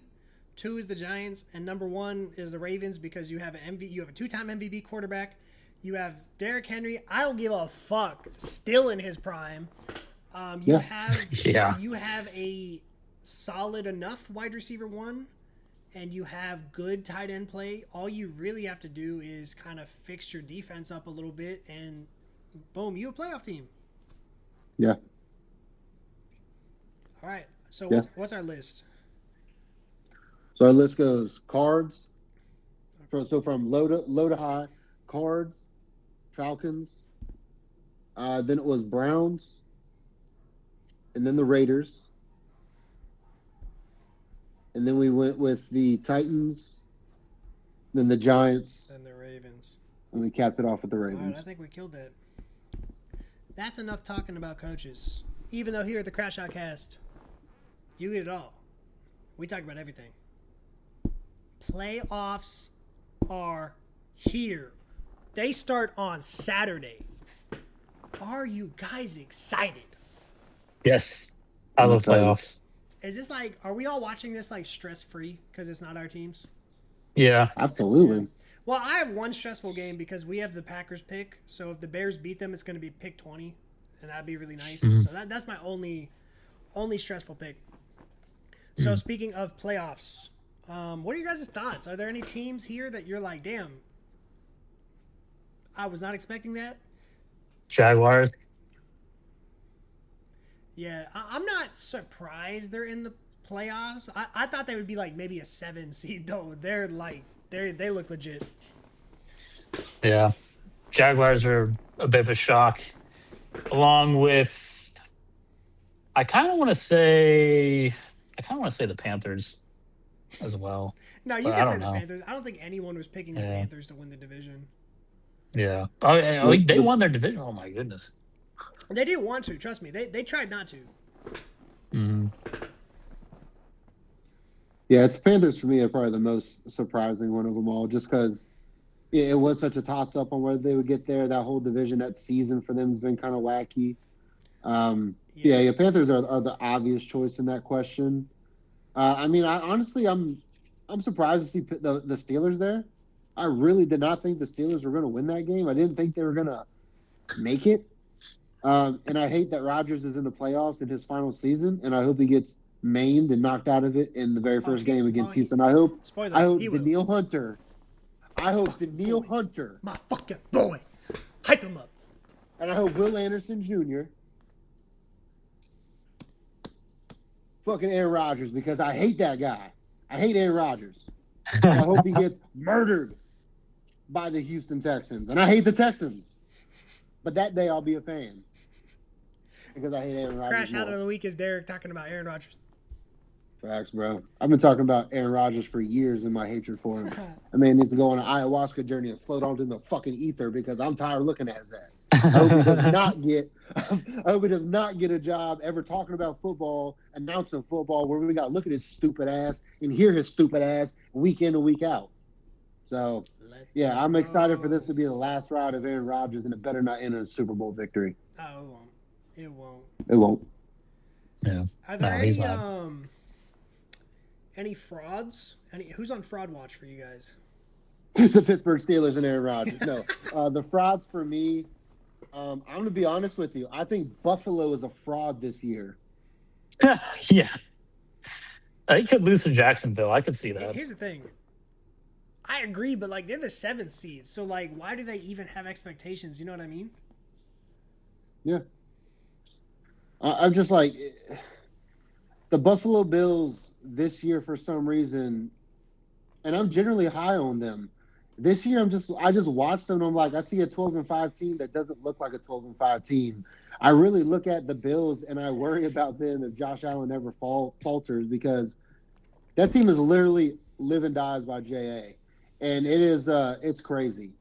2 is the Giants, and number 1 is the Ravens because you have a 2-time MVP quarterback. You have Derrick Henry. I don't give a fuck. Still in his prime. You have a solid enough wide receiver 1, and you have good tight end play. All you really have to do is kind of fix your defense up a little bit, and boom, you a playoff team. Yeah. All right. So what's our list? So our list goes Cards. So from low to high, Cards, Falcons. Then it was Browns, and then the Raiders. And then we went with the Titans, then the Giants, and the Ravens. And we capped it off with the Ravens. All right, I think we killed that. That's enough talking about coaches. Even though here at the CrashOut Cast, you get it all. We talk about everything. Playoffs are here. They start on Saturday. Are you guys excited? Yes. I love playoffs. Is this like, are we all watching this like stress-free because it's not our teams? Yeah. Absolutely. Yeah. Well, I have one stressful game because we have the Packers pick. So if the Bears beat them, it's going to be pick 20, and that'd be really nice. Mm-hmm. So that's my only stressful pick. So speaking of playoffs, what are you guys' thoughts? Are there any teams here that you're like, damn, I was not expecting that? Jaguars. Yeah, I'm not surprised they're in the playoffs. I thought they would be like maybe a 7 seed though. They're like they look legit. Yeah. Jaguars are a bit of a shock. Along with I kind of want to say the Panthers as well. No, you But can I say don't the know. Panthers. I don't think anyone was picking the Yeah. Panthers to win the division. Yeah. Oh, they won their division. Oh my goodness. They didn't want to, trust me. They tried not to. Mm-hmm. Yeah, it's Panthers for me are probably the most surprising one of them all, just because it was such a toss-up on whether they would get there. That whole division, that season for them has been kind of wacky. Yeah, Panthers are the obvious choice in that question. I mean, honestly, I'm surprised to see the Steelers there. I really did not think the Steelers were going to win that game. I didn't think they were going to make it. And I hate that Rodgers is in the playoffs in his final season, and I hope he gets maimed and knocked out of it in the very first game against Houston. I hope Daniil Hunter. I hope Daniil Hunter. My fucking boy. Hype him up. And I hope Will Anderson Jr. fucking Aaron Rodgers, because I hate that guy. I hate Aaron Rodgers. I hope he gets murdered by the Houston Texans. And I hate the Texans. But that day I'll be a fan. Because I hate Aaron Rodgers. CrashOut of the week is Derek talking about Aaron Rodgers. Facts, bro. I've been talking about Aaron Rodgers for years in my hatred for him. That man needs to go on an ayahuasca journey and float onto the fucking ether because I'm tired of looking at his ass. I hope he does not get a job ever talking about football, announcing football, where we got to look at his stupid ass and hear his stupid ass week in and week out. So, yeah, I'm excited for this to be the last ride of Aaron Rodgers, and it better not end in a Super Bowl victory. Oh, it won't. It won't. It won't. Yeah. Are there any frauds? Who's on fraud watch for you guys? The Pittsburgh Steelers and Aaron Rodgers. No, the frauds for me. I'm going to be honest with you. I think Buffalo is a fraud this year. Yeah. They could lose to Jacksonville. I could see that. Here's the thing. I agree, but like they're the 7th seed, so like why do they even have expectations? You know what I mean? Yeah. I'm just like the Buffalo Bills this year for some reason, and I'm generally high on them. This year, I just watched them and I'm like, I see a 12-5 team that doesn't look like a 12-5 team. I really look at the Bills and I worry about them if Josh Allen ever falters, because that team is literally live and dies by J.A. And it's crazy.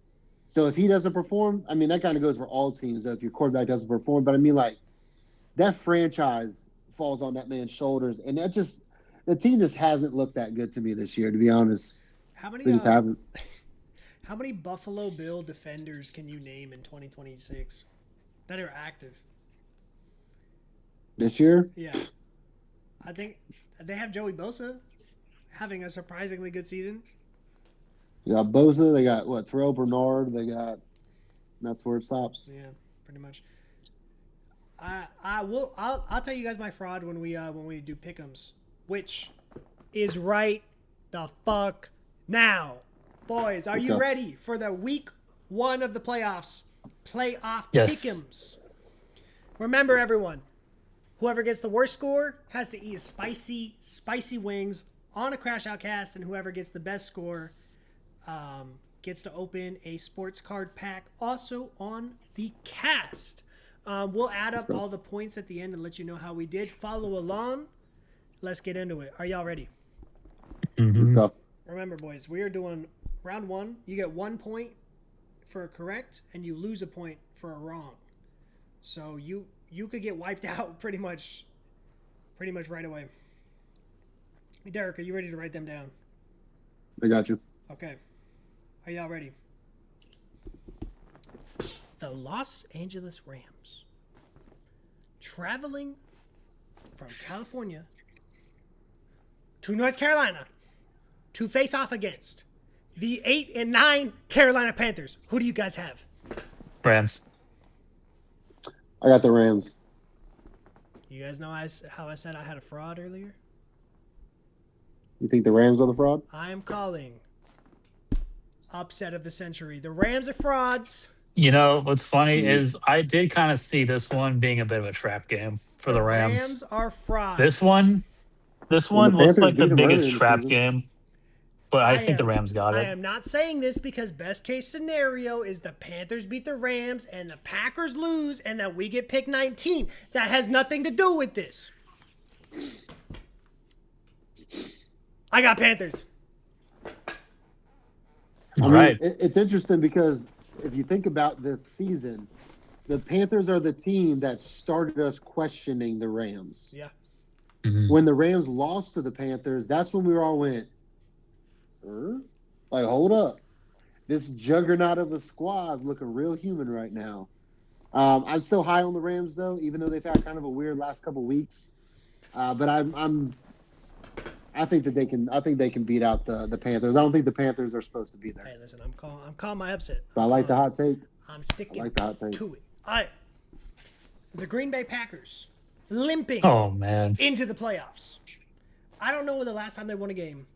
So if he doesn't perform, I mean, that kind of goes for all teams. If your quarterback doesn't perform, but I mean, like, that franchise falls on that man's shoulders, and the team just hasn't looked that good to me this year, to be honest. They just haven't. How many Buffalo Bill defenders can you name in 2026 that are active this year? Yeah, I think they have Joey Bosa having a surprisingly good season. You got Bosa. They got Terrell Bernard. That's where it stops. Yeah, pretty much. I'll tell you guys my fraud when we do pick'ems, which is right the fuck now. Boys, are you ready for the week 1 of the playoffs? Pick'ems. Remember, everyone, whoever gets the worst score has to eat spicy wings on a CrashOut cast, and whoever gets the best score gets to open a sports card pack also on the cast. We'll add up all the points at the end and let you know how we did. Follow along. Let's get into it. Are y'all ready? Mm-hmm. Let's go. Remember, boys, we are doing round 1. You get 1 point for a correct, and you lose a point for a wrong. So you could get wiped out pretty much right away. Derek, are you ready to write them down? I got you. Okay. Are y'all ready? the Los Angeles Rams traveling from California to North Carolina to face off against the 8-9 Carolina Panthers. Who do you guys have? Rams. I got the Rams. You guys know how I said I had a fraud earlier? You think the Rams are the fraud? I am calling upset of the century. The Rams are frauds. You know, what's funny is I did kind of see this one being a bit of a trap game for the Rams. Rams are frauds. This one looks like the biggest trap game, but I think the Rams got it. I am not saying this because best case scenario is the Panthers beat the Rams and the Packers lose and that we get pick 19. That has nothing to do with this. I got Panthers. All right. It's interesting because if you think about this season, the Panthers are the team that started us questioning the Rams. Yeah. Mm-hmm. When the Rams lost to the Panthers, that's when we all went, like, hold up. This juggernaut of a squad looking real human right now. I'm still high on the Rams, though, even though they've had kind of a weird last couple weeks. But I think that they can. I think they can beat out the Panthers. I don't think the Panthers are supposed to be there. Hey, listen, I'm calling my upset. But I like the hot take. I'm sticking I like the hot take. to it. All right. The Green Bay Packers limping into the playoffs. I don't know when the last time they won a game.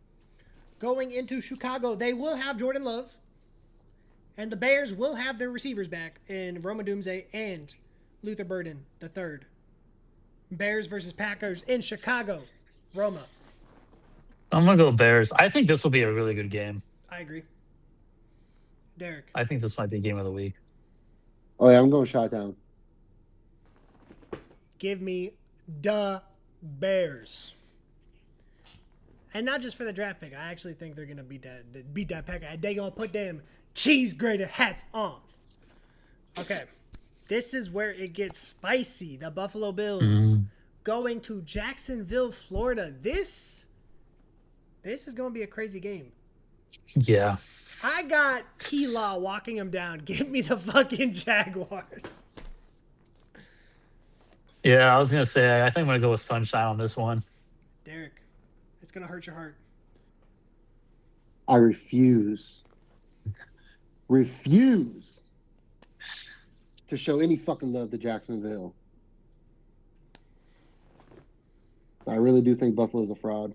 Going into Chicago, they will have Jordan Love, and the Bears will have their receivers back in Roma Doomsday and Luther Burden III. Bears versus Packers in Chicago. Roma. I'm going to go Bears. I think this will be a really good game. I agree. Derek. I think this might be game of the week. Oh, yeah, I'm going Chi-Town. Give me the Bears. And not just for the draft pick. I actually think they're going to beat that Packer. They're going to put them cheese grater hats on. Okay. This is where it gets spicy. The Buffalo Bills going to Jacksonville, Florida. This is going to be a crazy game. Yeah. I got T-Law walking him down. Give me the fucking Jaguars. Yeah, I was going to say, I think I'm going to go with Sunshine on this one. Derek, it's going to hurt your heart. I refuse to show any fucking love to Jacksonville. I really do think Buffalo's a fraud.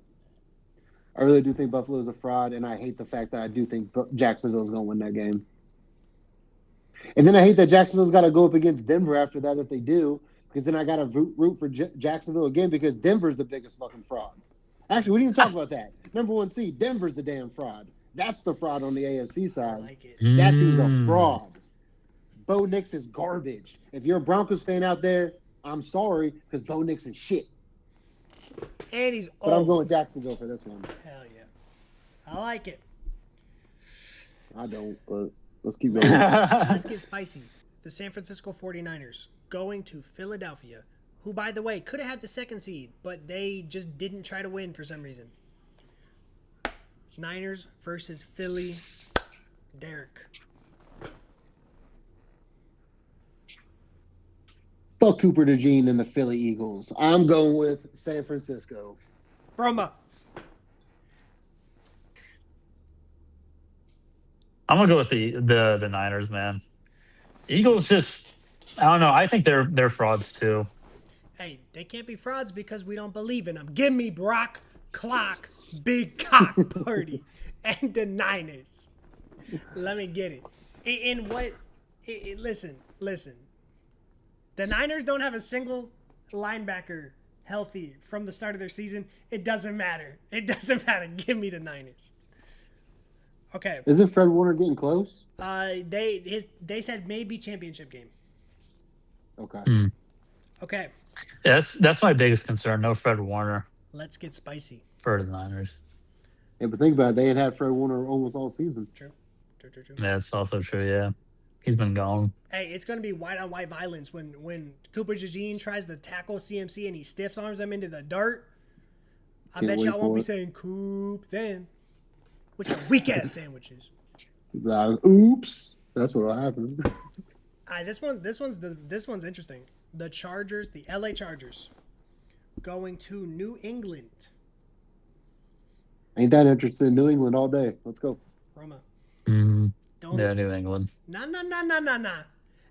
And I hate the fact that I do think Jacksonville's going to win that game. And then I hate that Jacksonville's got to go up against Denver after that if they do, because then I got to root for Jacksonville again because Denver's the biggest fucking fraud. Actually, we didn't even talk about that. Number 1 seed, Denver's the damn fraud. That's the fraud on the AFC side. I like it. That team's a fraud. Bo Nix is garbage. If you're a Broncos fan out there, I'm sorry, because Bo Nix is shit. And he's old. But I'm going Jacksonville for this one. Hell yeah. I like it. I don't, but let's keep going. Let's get spicy. The San Francisco 49ers going to Philadelphia, who, by the way, could have had the second seed, but they just didn't try to win for some reason. Niners versus Philly. Derek. Fuck Cooper DeJean and the Philly Eagles. I'm going with San Francisco. Roma. I'm gonna go with the Niners, man. Eagles just, I don't know. I think they're frauds too. Hey, they can't be frauds because we don't believe in them. Give me Brock Clock, Big Cock Party, and the Niners. Let me get it. In what? Listen. The Niners don't have a single linebacker healthy from the start of their season. It doesn't matter. Give me the Niners. Okay. Isn't Fred Warner getting close? They said maybe championship game. Okay. Okay. Yeah, that's my biggest concern. No Fred Warner. Let's get spicy. For the Niners. Yeah, but think about it. They had Fred Warner almost all season. True. Yeah, it's also true, yeah. He's been gone. Hey, it's going to be white-on-white violence when Cooper DeJean tries to tackle CMC and he stiff arms him into the dirt. I bet y'all won't be saying Coop then. With your weak-ass sandwiches. Oops. That's what'll happen. All right, this one's interesting. The Chargers, the LA Chargers, going to New England. Ain't that interested in New England all day? Let's go. Roma. Yeah, New England. Nah.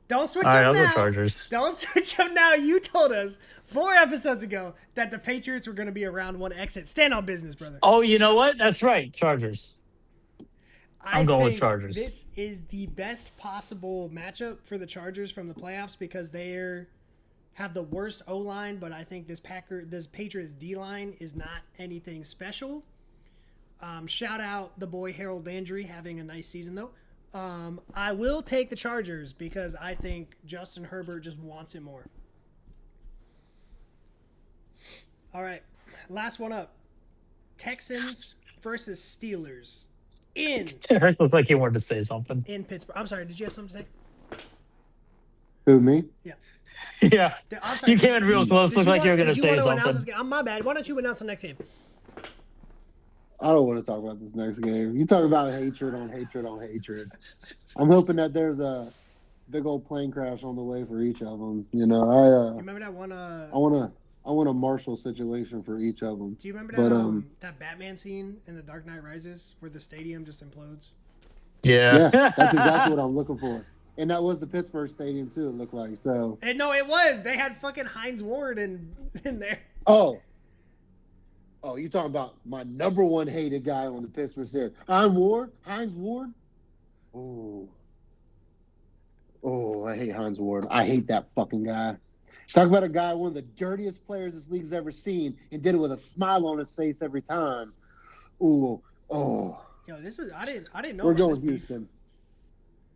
Don't switch All right, up I'll now. go Chargers. Don't switch up now. You told us 4 episodes ago that the Patriots were going to be a round 1 exit. Stand on business, brother. Oh, you know what? That's right. Chargers. I'm going with Chargers. This is the best possible matchup for the Chargers from the playoffs because they have the worst O-line, but I think this Patriots D-line is not anything special. Shout out the boy Harold Landry having a nice season, though. I will take the Chargers because I think Justin Herbert just wants it more. All right, last one up. Texans versus Steelers in. Eric looked like he wanted to say something. In Pittsburgh. I'm sorry, did you have something to say? Who, me? Yeah. Yeah. I'm sorry, you came in real close. Looked like you were going to say something. My bad. Why don't you announce the next game? I don't want to talk about this next game. You talk about hatred on hatred on hatred. I'm hoping that there's a big old plane crash on the way for each of them. You know, you remember that one? I want a Marshall situation for each of them. Do you remember that that Batman scene in The Dark Knight Rises where the stadium just implodes? Yeah. Yeah, that's exactly what I'm looking for. And that was the Pittsburgh stadium too. It looked like so. And no, it was. They had fucking Hines Ward in there. Oh, you talking about my number one hated guy on the Pittsburgh Steelers? Hines Ward? Oh, I hate Hines Ward. I hate that fucking guy. Talk about a guy, one of the dirtiest players this league's ever seen, and did it with a smile on his face every time. Yo, this is I didn't know. We're going Houston.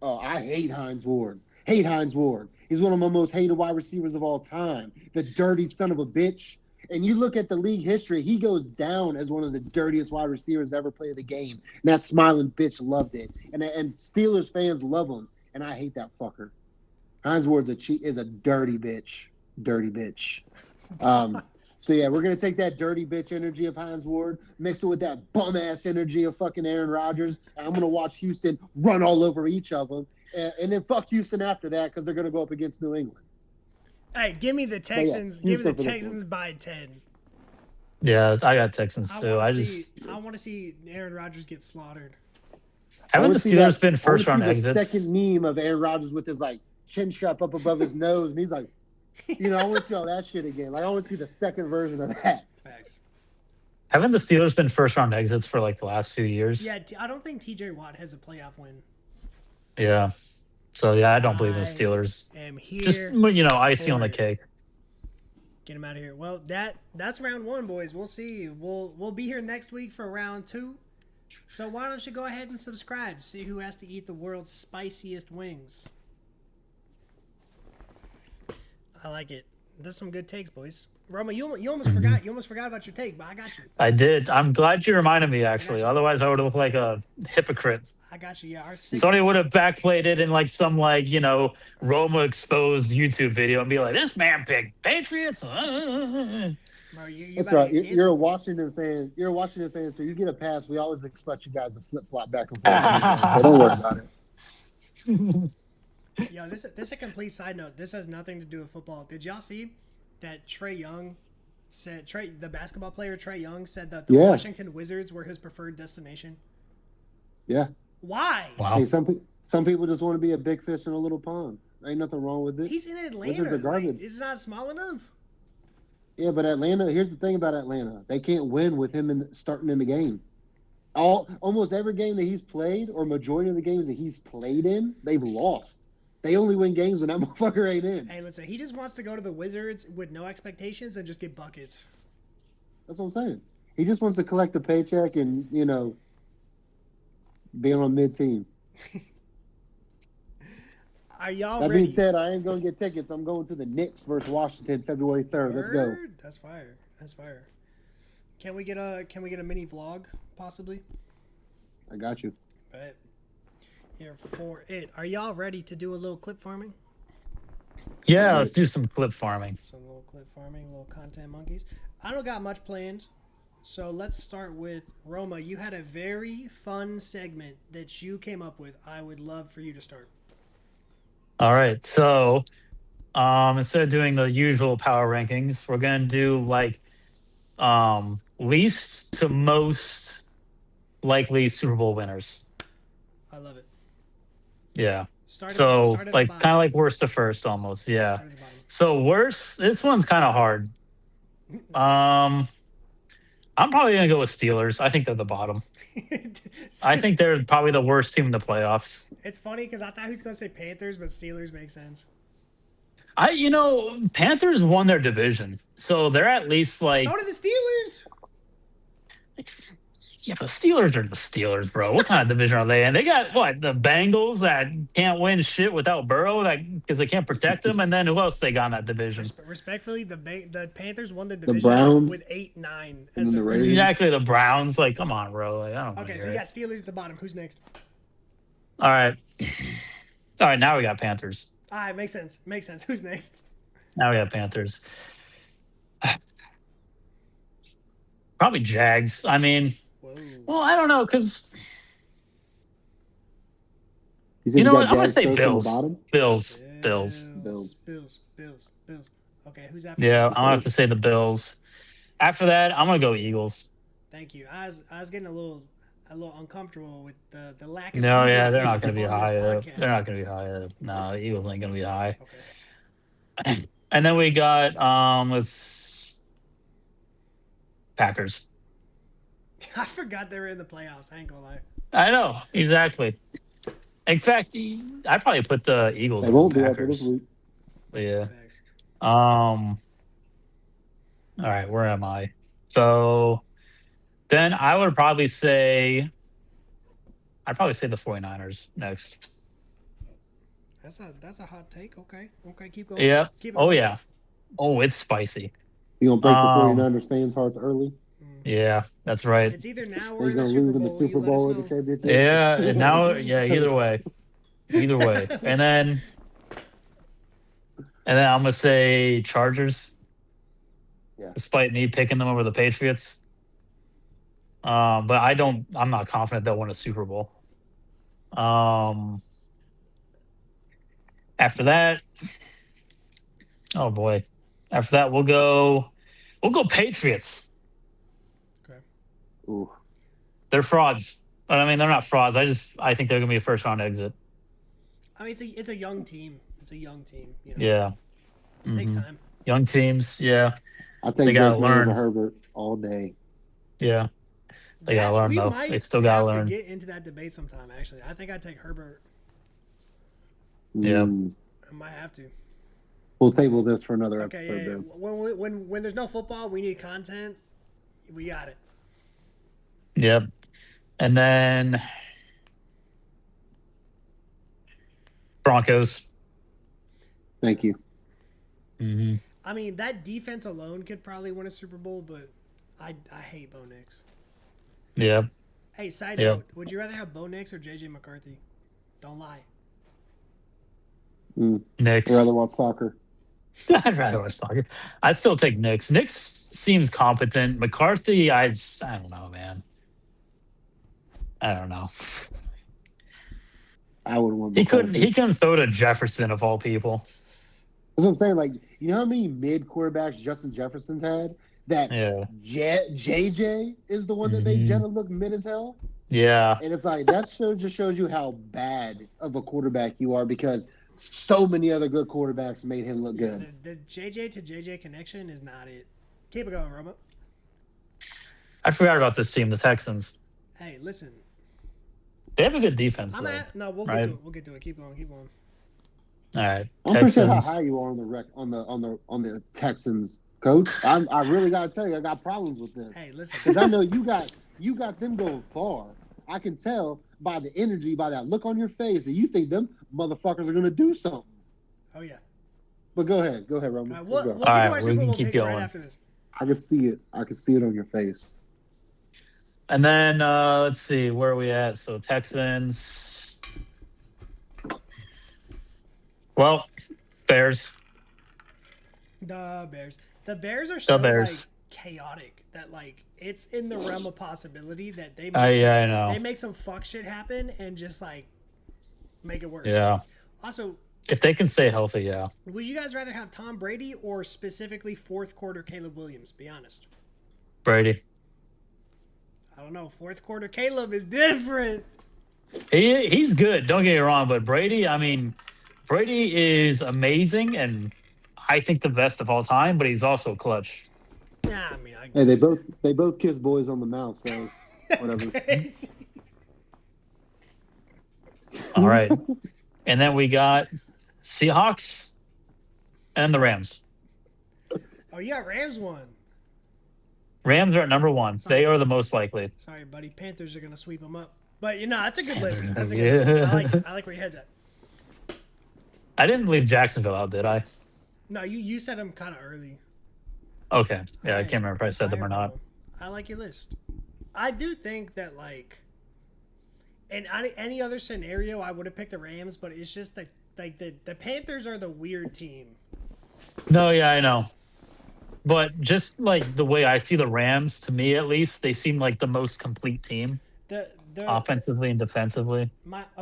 Oh, I hate Hines Ward. Hate Hines Ward. He's one of my most hated wide receivers of all time. The dirty son of a bitch. And you look at the league history, he goes down as one of the dirtiest wide receivers to ever play the game. And that smiling bitch loved it. And Steelers fans love him. And I hate that fucker. Hines Ward's is a dirty bitch. Dirty bitch. So, yeah, we're going to take that dirty bitch energy of Hines Ward, mix it with that bum-ass energy of fucking Aaron Rodgers, and I'm going to watch Houston run all over each of them. And then fuck Houston after that because they're going to go up against New England. Hey, give me the Texans. Yeah, give me the Texans by 10. Yeah, I got Texans too. I want to see Aaron Rodgers get slaughtered. Haven't the Steelers been first round exits? The second meme of Aaron Rodgers with his chin strap up above his nose, and he's like, I want to see all that shit again. I want to see the second version of that. Facts. Haven't the Steelers been first round exits for the last few years? Yeah, I don't think TJ Watt has a playoff win. Yeah. So, yeah, I don't believe in the Steelers. Am here. Just, icing on the cake. Get him out of here. Well, that's round 1, boys. We'll see. We'll be here next week for round 2. So why don't you go ahead and subscribe? See who has to eat the world's spiciest wings. I like it. There's some good takes, boys. Roma, you almost forgot. You almost forgot about your take, but I got you. I did. I'm glad you reminded me. Actually, otherwise I would have looked like a hypocrite. I got you. Yeah, Somebody would have backplayed it in some Roma exposed YouTube video and be like, "This man picked Patriots." Bro, that's right. You're a Washington fan. You're a Washington fan, so you get a pass. We always expect you guys to flip flop back and forth. So don't worry about it. Yo, this is a complete side note. This has nothing to do with football. Did y'all see that Trae Young said the basketball player Trae Young said that the Washington Wizards were his preferred destination? Yeah. Why? Wow. Hey, some people just want to be a big fish in a little pond. Ain't nothing wrong with it. He's in Atlanta. Wizards are garbage. It's not small enough. Yeah, but Atlanta. Here's the thing about Atlanta: they can't win with him starting in the game. Almost every game that he's played, or majority of the games that he's played in, they've lost. They only win games when that motherfucker ain't in. Hey, listen, he just wants to go to the Wizards with no expectations and just get buckets. That's what I'm saying. He just wants to collect a paycheck and be on mid-team. Are y'all that ready? being said, I ain't going to get tickets. I'm going to the Knicks versus Washington February 3rd. Let's go. That's fire. That's fire. Can we get a mini vlog possibly? I got you. Bet. Here for it. Are y'all ready to do a little clip farming? Yeah, let's do some clip farming. Some little clip farming, little content monkeys. I don't got much planned. So let's start with Roma. You had a very fun segment that you came up with. I would love for you to start. All right. So instead of doing the usual power rankings, we're gonna do like least to most likely Super Bowl winners. I love it. Yeah. Start So at the like kind bottom. of like worst to first almost. Yeah, Yeah. start at the bottom. So worst, this one's kind of hard. Okay. Um I'm probably gonna go with Steelers. I think they're the bottom. I think they're probably the worst team in the playoffs. It's funny because I thought he was going to say Panthers, but Steelers make sense. Panthers won their division, so they're at least So did the Steelers. yeah, but Steelers are the Steelers, bro. What kind of division are they in? They got what, the Bengals that can't win shit without Burrow, that because they can't protect them, and then who else they got in that division? Respectfully, the Panthers won the The division Browns with 8-9 and as then the the record. Ravens. Exactly, the Browns. Like, come on, bro. Like, I don't Okay, know. so you got Steelers at the bottom. Who's next? All right, all right. Now we got Panthers. All right, makes sense. Makes sense. Who's next? Now we got Panthers. Probably Jags. I mean, Whoa. well, I don't know because You said you you know got what? I'm gonna Jags say first on the Bills. bottom. Bills. Bills. Bills. Bills. Bills. Bills. Okay, who's after Yeah, I'm Bills? gonna have to say the Bills. After that, I'm gonna go Eagles. Thank you. I was getting a little uncomfortable with the lack of No, yeah, Eagles they're not gonna be on this high up. podcast. They're not gonna be high up. No, the Eagles ain't gonna be high. Okay. And then we got let's Packers. I forgot they were in the playoffs. I ain't gonna lie. I know exactly. In fact, I probably put the Eagles They over won't the be after this Packers. week. But yeah. Thanks. All right, where am I? So then I'd probably say the 49ers next. That's a hot take. Okay. Okay, keep going. Yeah. Keep it Oh going. yeah. Oh, it's spicy. You gonna break the Um 49ers fans' hearts early? yeah, that's right. It's either now or They're in the gonna Super lose in Bowl. the Super You let Bowl or us the know. championship. Yeah, now either way. Either way. And then I'm gonna say Chargers. Yeah. Despite me picking them over the Patriots. But I'm not confident they'll win a Super Bowl. After that, oh boy. After that we'll go Patriots. Okay. Ooh. They're frauds. But I mean they're not frauds. I think they're gonna be a first round exit. I mean, it's a young team. It's a young team. You know? Yeah. It takes Mhm. time. Young teams, yeah. I They take gotta Drake May over learn. Herbert all day. Yeah. They gotta learn We though. might They still gotta have learn. to get into that debate sometime. Actually, I think I'd take Herbert. Yeah. I might have to. We'll table this for another Okay, episode. yeah. Then. When there's no football, we need content. We got it. Yep. And then Broncos. Thank you. Mm-hmm. I mean, that defense alone could probably win a Super Bowl, but I hate Bo Nix. Yep. Hey, side Yep. note: would you rather have Bo Nix or JJ McCarthy? Don't lie. Knicks. I'd rather watch soccer. I'd rather watch soccer. I'd still take Knicks. Knicks seems competent. McCarthy, I don't know, man. I don't know. I would want. He couldn't throw to Jefferson of all people. That's what I'm saying. Like, you know how many mid quarterbacks Justin Jefferson's had? That Yeah. JJ is the one that made Jetta look mid as hell. Yeah. And it's like that just shows you how bad of a quarterback you are because so many other good quarterbacks made him look good. The JJ to JJ connection is not it. Keep it going, Roma. I forgot about this team, the Texans. Hey, listen. They have a good defense, though. We'll right? get to it. We'll get to it. Keep going. Keep going. All right. I'm pretty sure how high you are on the Texans, coach. I really gotta tell you, I got problems with this. Hey, listen. Because I know you got them going far. I can tell by the energy, by that look on your face, that you think them motherfuckers are gonna do something. Oh yeah. But go ahead, Roman. We'll Let's go. get to our Super Bowl keep picks going. right after this. I can see it. I can see it on your face. And then let's see, where are we at? So Texans. Well, Bears. The Bears. The Bears are so like chaotic that like it's in the realm of possibility that they make I know. they make some fuck shit happen and just like make it work. Yeah. Also, If they can stay healthy, yeah. Would you guys rather have Tom Brady or specifically fourth quarter Caleb Williams? Be honest. Brady. I don't know. Fourth quarter Caleb is different. He's good. Don't get me wrong, but Brady, I mean, Brady is amazing and I think the best of all time, but he's also clutch. Nah, I mean, hey, they both kiss boys on the mouth, so whatever. Crazy. All right. And then we got Seahawks and the Rams. Oh, you got Rams one. Rams are at number 1. Sorry. They are the most likely. Sorry, buddy. Panthers are going to sweep them up. But, that's a good list. Panthers, That's a good list. I like where your head's at. I didn't leave Jacksonville out, did I? No, you said them kind of early. Okay. Yeah, All I right. can't remember if I said them or not. I like your list. I do think that, like, in any other scenario, I would have picked the Rams, but it's just that, like, the Panthers are the weird team. No, yeah, I know. But just like the way I see the Rams, to me at least, they seem like the most complete team, offensively and defensively.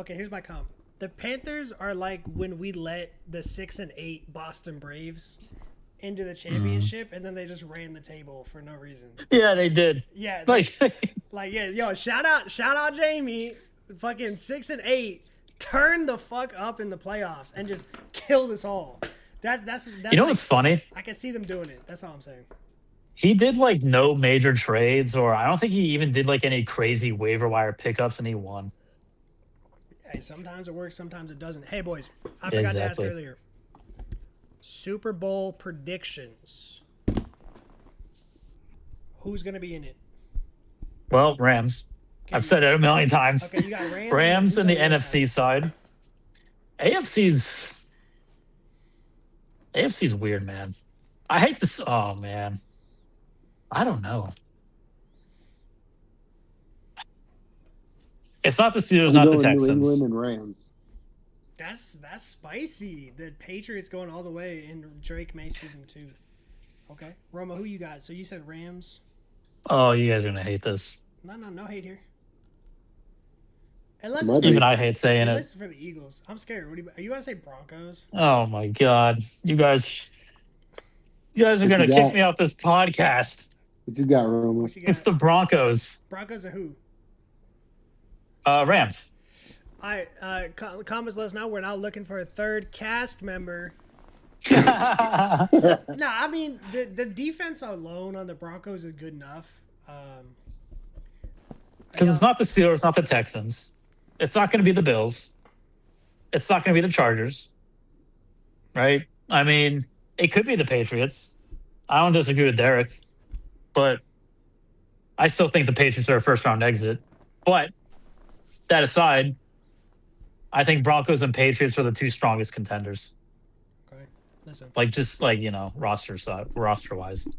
Here's my comp. The Panthers are like when we let the 6-8 Boston Braves into the championship, and then they just ran the table for no reason. Yeah, they did. Yeah, Like, shout out Jamie, fucking 6-8, turned the fuck up in the playoffs and just killed us all. That's you know what's funny? I can see them doing it. That's all I'm saying. He did like no major trades, or I don't think he even did like any crazy waiver wire pickups, and he won. Hey, sometimes it works, sometimes it doesn't. Hey, boys, I forgot to ask earlier. Super Bowl predictions. Who's going to be in it? Well, Rams. Okay, I've said it a million times. Okay, you got Rams. Rams in the NFC side. AFC's weird, man. I hate this. Oh, man. I don't know. It's not the Steelers, not the Texans. New England and Rams. That's spicy. The Patriots going all the way, and Drake May season 2. Okay, Roma, who you got? So you said Rams. Oh, you guys are gonna hate this. No hate here. Even I hate saying it. This is for the Eagles. I'm scared. Are you gonna say Broncos? Oh my God, you guys are gonna kick me off this podcast. What you got, Roma? It's the Broncos. Broncos and who? Rams. All right, comments let us know. We're now looking for a third cast member. No, I mean, the defense alone on the Broncos is good enough. Because it's not the Steelers, not the Texans. It's not going to be the Bills. It's not going to be the Chargers. Right? I mean, it could be the Patriots. I don't disagree with Derek. But I still think the Patriots are a first-round exit. But that aside, I think Broncos and Patriots are the two strongest contenders. Okay, listen. Like, just like, roster-wise. All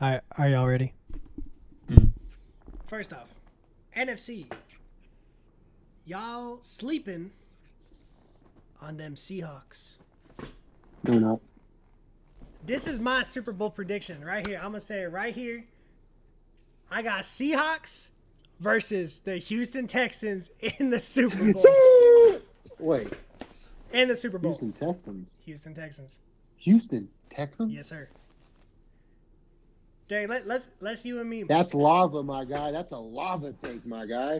right, are y'all ready? First off, NFC. Y'all sleeping on them Seahawks. No, not. This is my Super Bowl prediction right here. I'm going to say it right here. I got Seahawks versus the Houston Texans in the Super Bowl. Wait. In the Super Bowl. Houston Texans. Houston Texans. Houston Texans? Yes, sir. Derek, let's you and me. That's lava, my guy. That's a lava take, my guy.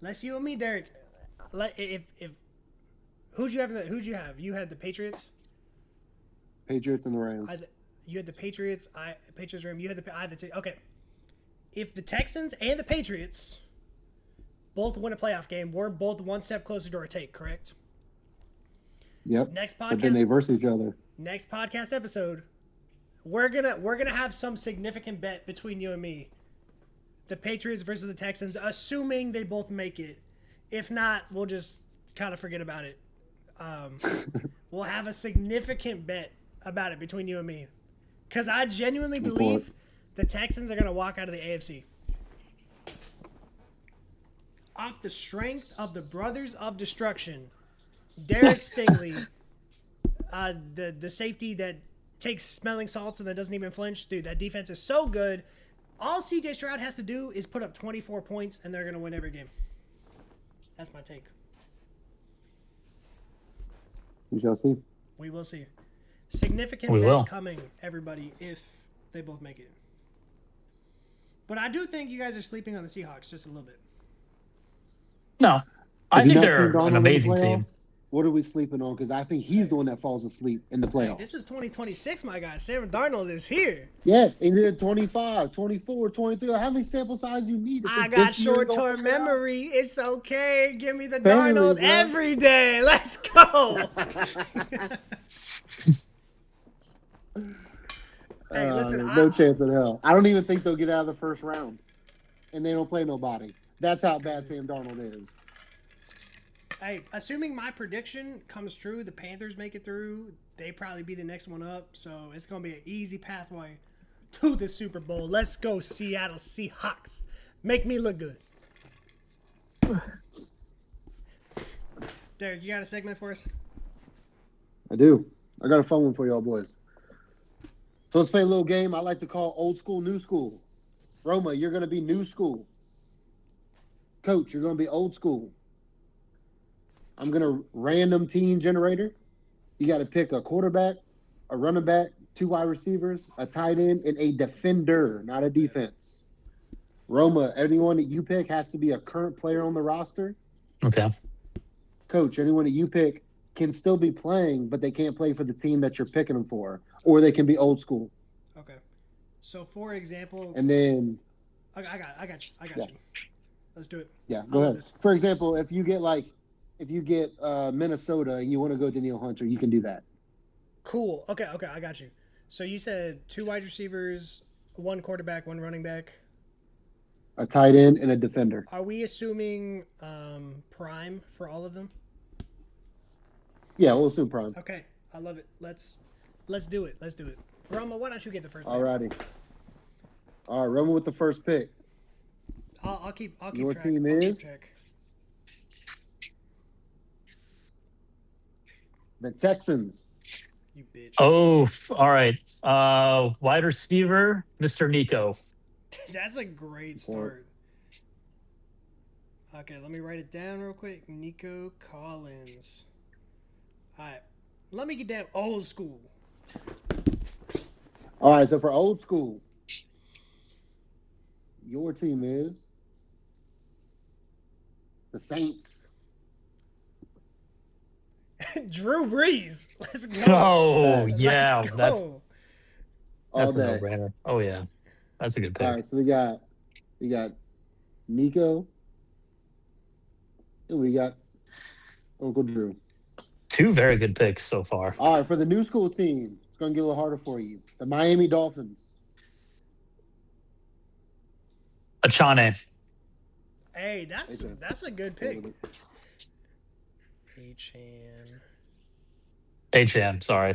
Let's you and me, Derek. If who'd you have? You had the Patriots. Patriots and the Rams. You had the Patriots. Patriots Rams. You had okay. If the Texans and the Patriots both win a playoff game, we're both one step closer to our take, correct? Yep. Next podcast. But then they verse each other. Next podcast episode, we're gonna have some significant bet between you and me. The Patriots versus the Texans, assuming they both make it. If not, we'll just kind of forget about it. We'll have a significant bet about it between you and me, because I genuinely believe the Texans are gonna walk out of the AFC off the strength of the Brothers of Destruction. Derek Stingley, the safety that takes smelling salts and that doesn't even flinch. Dude, that defense is so good. All CJ Stroud has to do is put up 24 points, and they're going to win every game. That's my take. We shall see. We will see. Significant We bet will. coming, everybody, if they both make it. But I do think you guys are sleeping on the Seahawks just a little bit. No, I Have you think not seen they're Darnold an in the amazing team. playoffs? What are we sleeping on? Because I think he's the one that falls asleep in the Hey, playoffs. this is 2026, my guy. Sam Darnold is here. Yeah, and then 25, 24, 23. How many sample size you need? I got short-term memory. It's okay. Give me the Apparently, Darnold bro. every day. Let's go. Hey, listen, no chance in hell. I don't even think they'll get out of the first round, and they don't play nobody. That's how bad Sam Darnold is. Hey, assuming my prediction comes true, the Panthers make it through. They probably be the next one up, so it's gonna be an easy pathway to the Super Bowl. Let's go, Seattle Seahawks. Make me look good. Derek, you got a segment for us? I do. I got a fun one for y'all boys. So let's play a little game I like to call old school, new school. Roma, you're going to be new school. Coach, you're going to be old school. I'm going to random team generator. You got to pick a quarterback, a running back, 2 wide receivers, a tight end, and a defender, not a defense. Roma, anyone that you pick has to be a current player on the roster. Okay. Coach, anyone that you pick can still be playing, but they can't play for the team that you're picking them for, or they can be old school. Okay. So, for example, And then, I got you. Let's do it. yeah, go ahead. For example, if you get Minnesota and you want to go Daniil Hunter, you can do that. Cool. Okay, I got you. So you said 2 wide receivers, 1 quarterback, 1 running back, a tight end, and a defender. Are we assuming prime for all of them? Yeah, we'll assume prime. Okay, I love it. Let's do it. Let's do it. Roma, why don't you get the first pick? Alrighty. All right, Roma with the first pick. I'll keep Your track. team I'll keep is track. the Texans. You bitch. Oh, all right. Wide receiver, Mr. Nico. That's a great start. Okay, let me write it down real quick. Nico Collins. All right. Let me get down old school. All right, so for old school, your team is the Saints. Drew Brees. Let's go. Oh, Let's yeah. go. That's All a day. no-brainer. Oh, yeah. That's a good pick. All right, so we got Nico, and we got Uncle Drew. 2 very good picks so far. All right, for the new school team, it's going to get a little harder for you. The Miami Dolphins. Achane. Hey, that's a good pick. HM, sorry.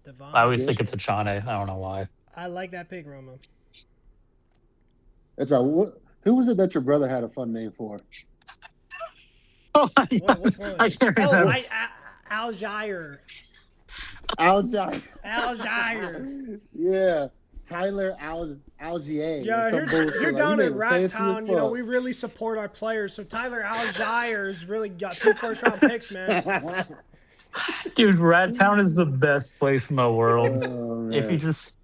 Devon. I always think it's Achane. I don't know why. I like that pick, Roma. That's right. Who was it that your brother had a fun name for? Oh, Which one? I can't remember. Algier. Algier. Algier. Yeah. Tyler Algier. Yeah, or some bullshit. you're Like, down you in made it fancy as Raptown. You know, we really support our players. So Tyler Algier's really got 2 first-round picks, man. fuck. Dude, Rat Town is the best place in the world. Oh, If you man. just...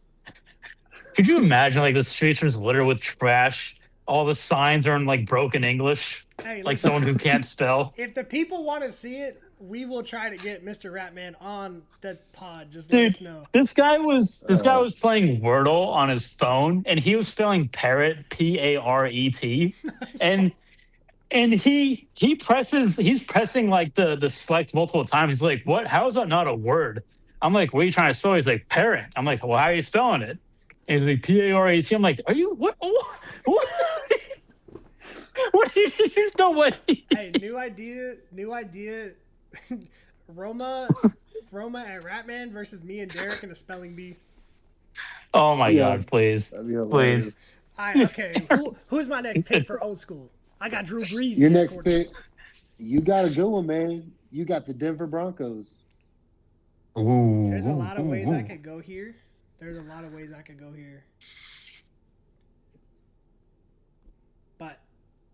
Could you imagine, like, the streets are just littered with trash? All the signs are in, like, broken English. Hey, Like listen, someone who can't spell. if the people want to see it, we will try to get Mr. Ratman on the pod. Just let Dude, us know. this guy was playing Wordle on his phone, and he was spelling parrot, P-A-R-E-T, and he's pressing like the select multiple times. He's like, "What? How is that not a word?" I'm like, "What are you trying to spell?" He's like, "Parrot." I'm like, "Well, how are you spelling it?" And he's like, P-A-R-E-T. I'm like, "Are you what? What? What? There's no way." Hey, new idea. Roma and Ratman versus me and Derek in a spelling bee. Oh my Yeah. God! Please, That'd be hilarious. please. All right, okay. Who's my next pick for old school? I got Drew Brees. Your in next quarterback. pick, you got a good one, man. You got the Denver Broncos. Ooh. There's a lot of ways I ooh. could go here. But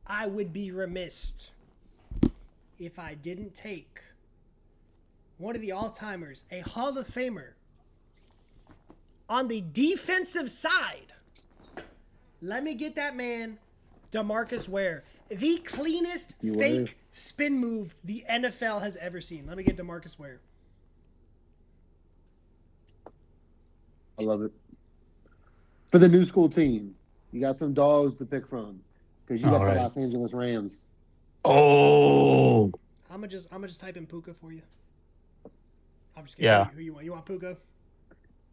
I would be remiss if I didn't take one of the all-timers, a Hall of Famer. On the defensive side, let me get that man, DeMarcus Ware. The cleanest fake spin move the NFL has ever seen. Let me get DeMarcus Ware. I love it. For the new school team, you got some dogs to pick from because you got the Los Angeles Rams. Oh. I'm gonna just type in Puka for you. I'm just kidding. Yeah. Who you want? You want Puka?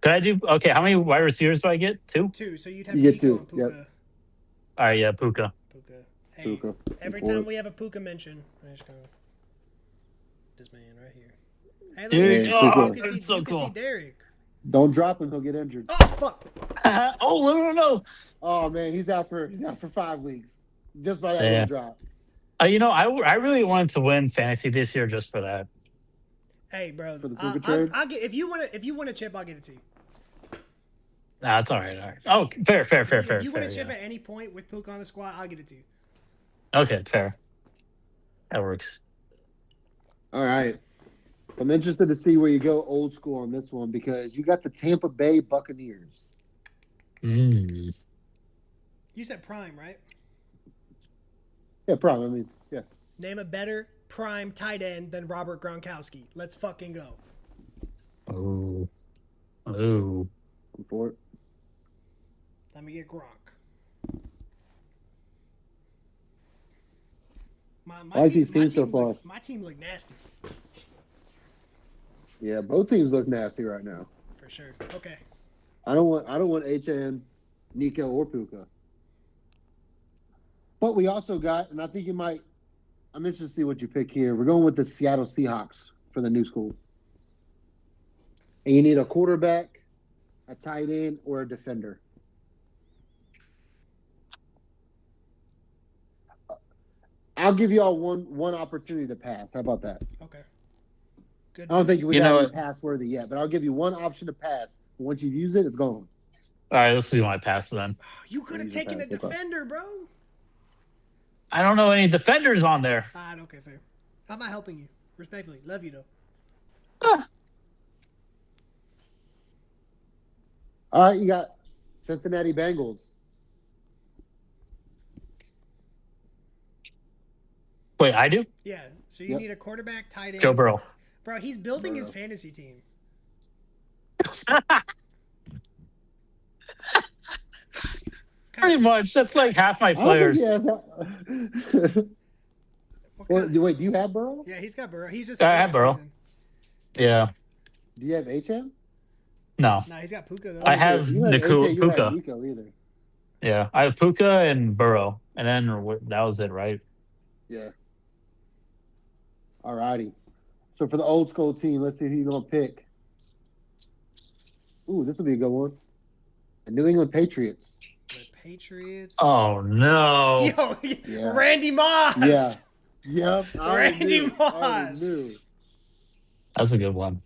Could I do? Okay, how many wide receivers do I get? Two? Two. So you'd have you get Nico two. and Puka. Yep. All right, yeah, Puka. Puka. Hey, Puka. every time we have a Puka mention, I'm just gonna this man right here. Hey, look, Dude, you can that's see, so you can cool. see Derek. Don't drop him; he'll get injured. Oh fuck! Oh no! Oh man, he's out for 5 weeks just by that little drop. You know, I really wanted to win fantasy this year just for that. Hey, bro, For the Puka trade? I'll get if you want a chip, I'll get it to you. Nah, it's all right. All right. Oh, fair. If you win a chip at any point with Puka on the squad, I'll get it to you. Okay, fair. That works. All right. I'm interested to see where you go old school on this one because you got the Tampa Bay Buccaneers. You said prime, right? Yeah, prime. I mean, yeah. Name a better prime tight end than Robert Gronkowski. Let's fucking go. Oh. I'm for it. Let me get Gronk. I like these teams so far. My team look nasty. Yeah, both teams look nasty right now. For sure. Okay. I don't want HN, Nico, or Puka. But we also got, and I think you might. I'm interested to see what you pick here. We're going with the Seattle Seahawks for the new school. And you need a quarterback, a tight end, or a defender. I'll give you all one opportunity to pass. How about that? Okay. Good. I don't think we got any pass worthy yet, but I'll give you one option to pass. Once you use it, it's gone. All right, let's do my pass then. You could have taken a defender, bro. I don't know any defenders on there. Okay, fair. I'm not helping you. Respectfully. Love you, though. All right, you got Cincinnati Bengals. Wait, I do? Yeah, so you need a quarterback, tight end. Joe Burrow. Bro, he's building his fantasy team. Pretty much. That's like half my players. Wait, do you have Burrow? Yeah, he's got Burrow. He's just. I have Burrow. Yeah. Do you have HM? No. Nah, he's got Puka though. I have Puka. Have Nico either. Yeah, I have Puka and Burrow, and then that was it, right? Yeah. All righty. So for the old school team, let's see who you're gonna pick. Ooh, this will be a good one. The New England Patriots. The Patriots. Oh no! Yo, Randy Moss. Yeah. Yep. Randy Moss. That's a good one.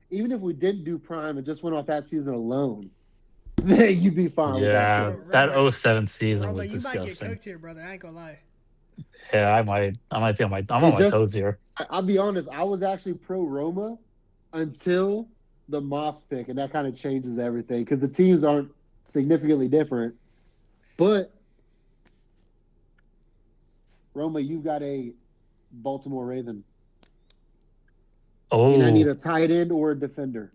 Even if we didn't do prime and just went off that season alone, then you'd be fine. Yeah, with that 07 season was disgusting. You might get cooked here, brother. I ain't gonna lie. Yeah, I might be on my toes here. I'll be honest. I was actually pro Roma until the Moss pick, and that kind of changes everything because the teams aren't significantly different. But Roma, you've got a Baltimore Raven. Oh, and I need a tight end or a defender.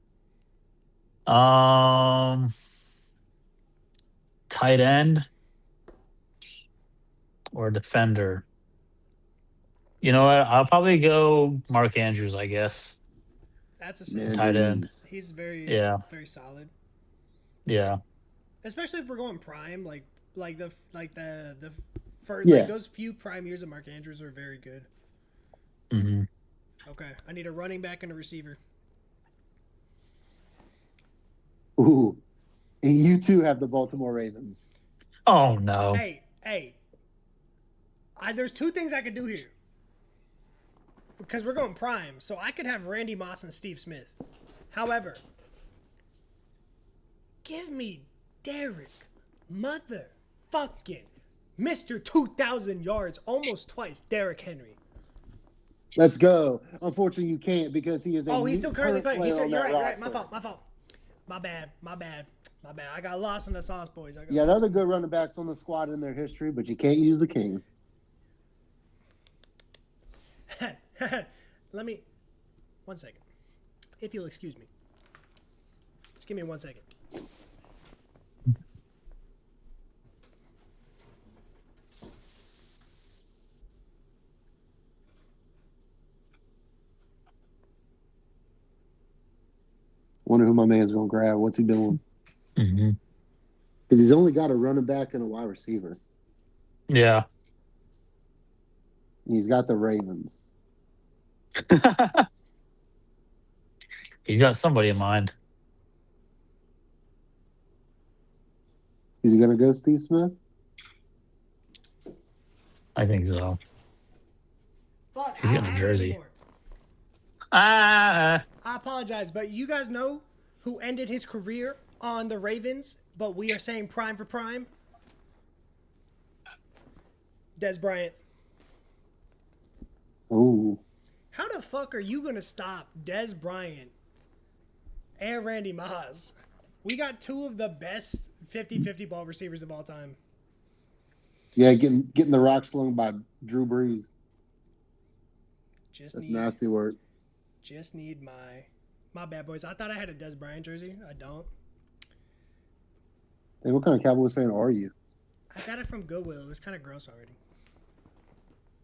Tight end or defender. You know what? I'll probably go Mark Andrews, I guess. That's a tight end. He's very solid. Yeah. Especially if we're going prime, like the first like those few prime years of Mark Andrews are very good. Mm-hmm. Okay, I need a running back and a receiver. Ooh, and you too have the Baltimore Ravens. Oh no! Hey, there's two things I could do here because we're going prime, so I could have Randy Moss and Steve Smith. However, give me Derek, motherfucking Mr. 2,000 yards, almost twice, Derrick Henry. Let's go. Unfortunately, you can't because he is a He's still currently current playing. He's player still, on you're that right. roster. My fault. My fault. My bad. My bad. My bad. I got lost in the sauce, boys. You got other good running backs on the squad in their history, but you can't use the king. Let me. 1 second. If you'll excuse me. Just give me 1 second. Wonder who my man's going to grab. What's he doing? Mm-hmm. Because he's only got a running back and a wide receiver. Yeah. And he's got the Ravens. You got somebody in mind. Is he going to go Steve Smith? I think so. Fuck, He's I getting don't a have it jersey. anymore. Ah. I apologize, but you guys know who ended his career on the Ravens, but we are saying prime for prime? Des Bryant. Ooh. How the fuck are you going to stop Des Bryant and Randy Moss? We got two of the best 50-50 ball receivers of all time. Yeah, getting the rock slung by Drew Brees. That's nasty work. Just need my bad, boys. I thought I had a Des Bryant jersey. I don't. Hey, what kind of Cowboys fan are you? I got it from Goodwill. It was kind of gross already.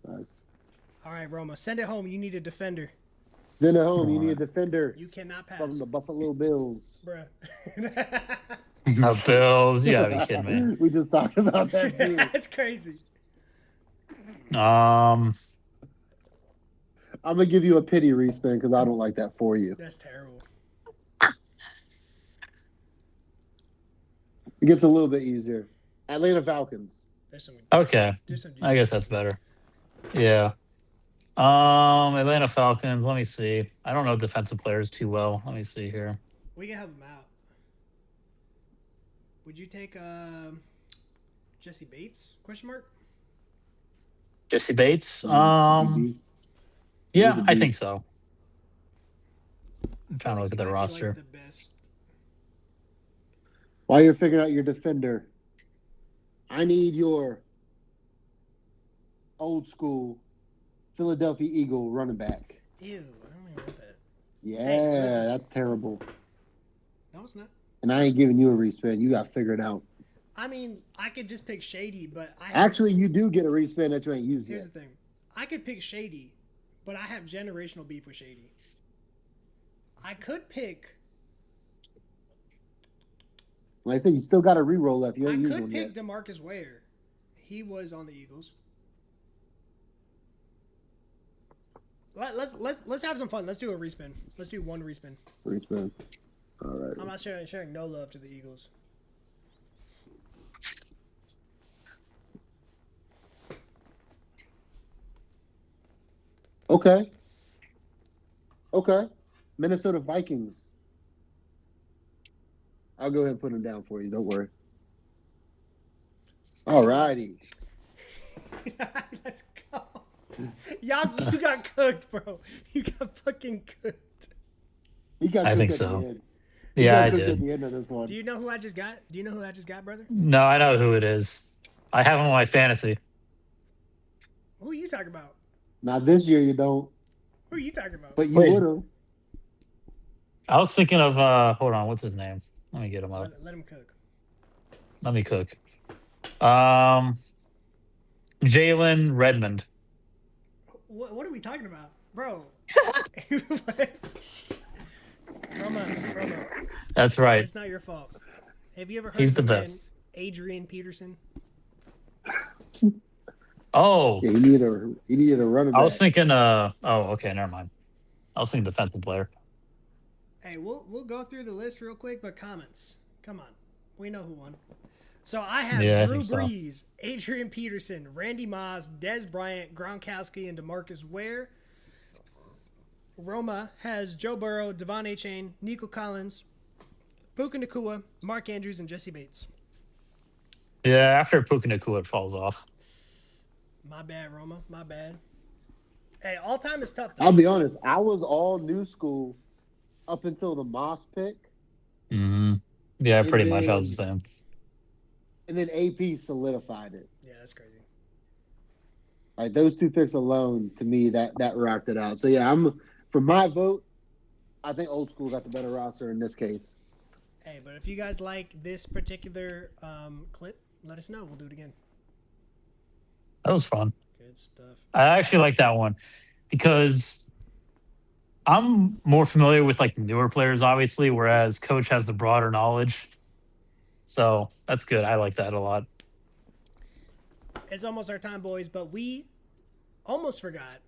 Nice. All right, Roma, send it home. You need a defender. Send it home. You need a defender. You cannot pass. From the Buffalo Bills. Bruh. The Bills. You gotta be kidding me. We just talked about that too. That's crazy. I'm gonna give you a pity respin because I don't like that for you. That's terrible. It gets a little bit easier. Atlanta Falcons. Okay. I guess that's better. Yeah. Atlanta Falcons. Let me see. I don't know defensive players too well. Let me see here. We can help them out. Would you take Jesse Bates? Question mark. Jesse Bates. Yeah, I think so. I'm trying to look at the roster. Like the best. While you're figuring out your defender, I need your old school Philadelphia Eagle running back. Ew, I don't even want that. Yeah, hey, that's terrible. No, it's not. And I ain't giving you a respin. You got to figure it out. I mean, I could just pick Shady, but Actually, you do get a respin that you ain't used Here's yet. The thing. I could pick Shady, but I have generational beef with Shady. I could pick... Like I said, you still got a reroll left. You ain't I could pick DeMarcus Ware. He was on the Eagles. Let's have some fun. Let's do a respin. Let's do one respin. Respin. All right. I'm not sharing no love to the Eagles. Okay. Minnesota Vikings. I'll go ahead and put them down for you. Don't worry. All righty. Let's go. Y'all, you got cooked, bro. You got fucking cooked. I think so. Yeah, I did. At the end of this one. Do you know who I just got? Brother? No, I know who it is. I have him on my fantasy. Who are you talking about? Not this year, you don't. Who are you talking about? But you would have. I was thinking of hold on, what's his name? Let me get him up. Let him cook. Let me cook. Jalen Redmond. What are we talking about, bro? What? Roma. That's right. It's not your fault. Have you ever heard He's of the best. Adrian Peterson? Oh. Yeah, he needed a running back. I was thinking okay, never mind. I was thinking defensive player. Hey, we'll go through the list real quick, but comments. Come on. We know who won. So I have Drew Brees, Adrian Peterson, Randy Moss, Des Bryant, Gronkowski, and DeMarcus Ware. Roma has Joe Burrow, Devon Achane, Nico Collins, Puka Nacua, Mark Andrews, and Jesse Bates. Yeah, after Puka Nacua, it falls off. My bad, Roma. My bad. Hey, all time is tough, though. I'll be honest. I was all new school up until the Moss pick, Mm-hmm. Yeah, and pretty much. I was then the same. AP solidified it. Yeah, that's crazy. Like those two picks alone, to me, that rocked it out. So yeah, for my vote. I think old school got the better roster in this case. Hey, but if you guys like this particular clip, let us know. We'll do it again. That was fun. Good stuff. I actually like that one because I'm more familiar with like newer players, obviously, whereas Coach has the broader knowledge. So that's good. I like that a lot. It's almost our time, boys, but we almost forgot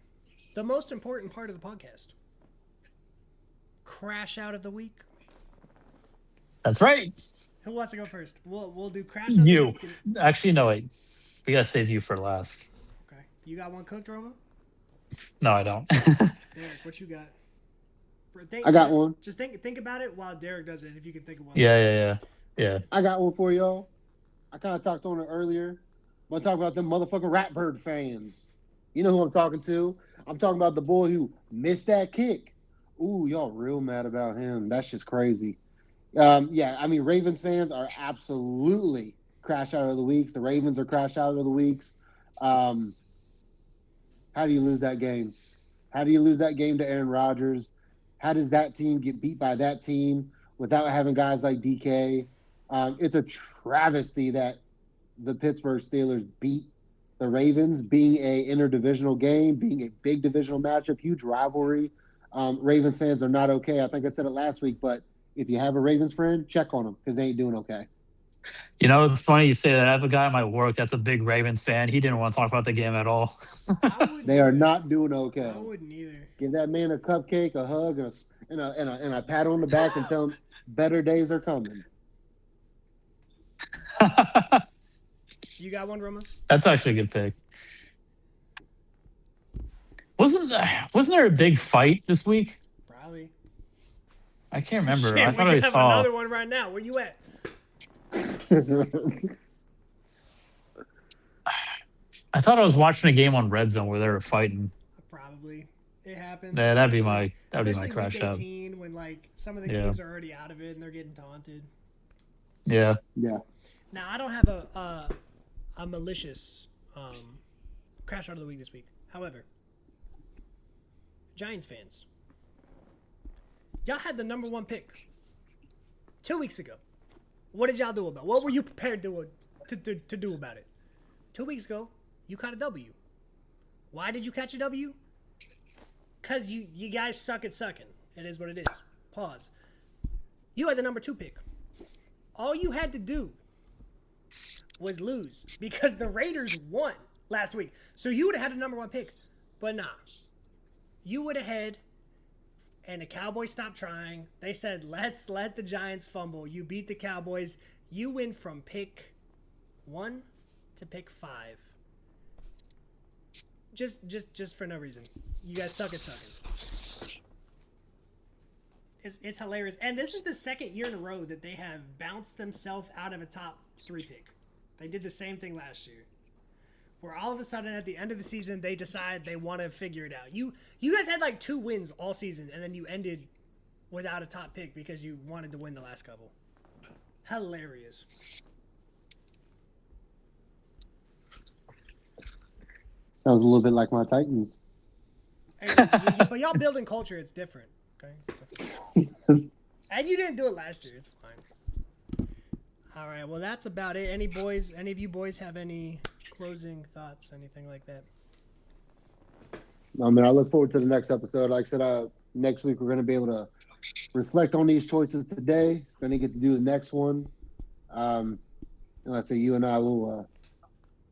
the most important part of the podcast. Crash out of the week. That's right. Who wants to go first? We'll do crash out of the You. week. Actually, no, wait. We got to save you for last. Okay. You got one cooked, Roma? No, I don't. Derek, what you got? I got one. Just think about it while Derek does it, if you can think of one. Yeah. I got one for y'all. I kind of talked on it earlier. I'm going to talk about them motherfucking Ratbird fans. You know who I'm talking to. I'm talking about the boy who missed that kick. Ooh, y'all real mad about him. That's just crazy. Yeah, I mean, Ravens fans are absolutely crash out of the weeks. The Ravens are crash out of the weeks. How do you lose that game? How do you lose that game to Aaron Rodgers? How does that team get beat by that team without having guys like DK? It's a travesty that the Pittsburgh Steelers beat the Ravens, being a interdivisional game, being a big divisional matchup, huge rivalry. Ravens fans are not okay. I think I said it last week, but if you have a Ravens friend, check on them because they ain't doing okay. You know, it's funny you say that. I have a guy at my work that's a big Ravens fan. He didn't want to talk about the game at all. They are not doing okay. I wouldn't either. Give that man a cupcake, a hug, and a pat on the back and tell him better days are coming. You got one, Roma? That's actually a good pick. Wasn't there a big fight this week? Probably. I can't remember. Shit, I thought we I have saw another one right now. Where you at? I thought I was watching a game on Red Zone where they were fighting. Probably. It happens. Yeah, that'd be my crash week out. 18, when like some of the teams are already out of it and they're getting taunted. Yeah. Yeah. Now I don't have a malicious crash out of the week this week. However, Giants fans, y'all had the number one pick 2 weeks ago. What did y'all do about it? What were you prepared to do about it? 2 weeks ago, you caught a W. Why did you catch a W? Because you guys suck at sucking. It is what it is. Pause. You had the number 2 pick. All you had to do was lose because the Raiders won last week. So you would have had the number 1 pick. But nah. You would have had, and the Cowboys stopped trying. They said, let's let the Giants fumble. You beat the Cowboys. You went from pick 1 to pick 5. Just for no reason. You guys suck at sucking. It's hilarious. And this is the second year in a row that they have bounced themselves out of a top 3 pick. They did the same thing last year. Where all of a sudden at the end of the season they decide they want to figure it out. You guys had like 2 wins all season and then you ended without a top pick because you wanted to win the last couple. Hilarious. Sounds a little bit like my Titans. Hey, but y'all building culture, it's different. Okay. And you didn't do it last year. It's fine. All right. Well, that's about it. Any of you boys have any closing thoughts, anything like that? I mean, I look forward to the next episode. Like I said, next week we're going to be able to reflect on these choices today. Going to get to do the next one. And I say you and I will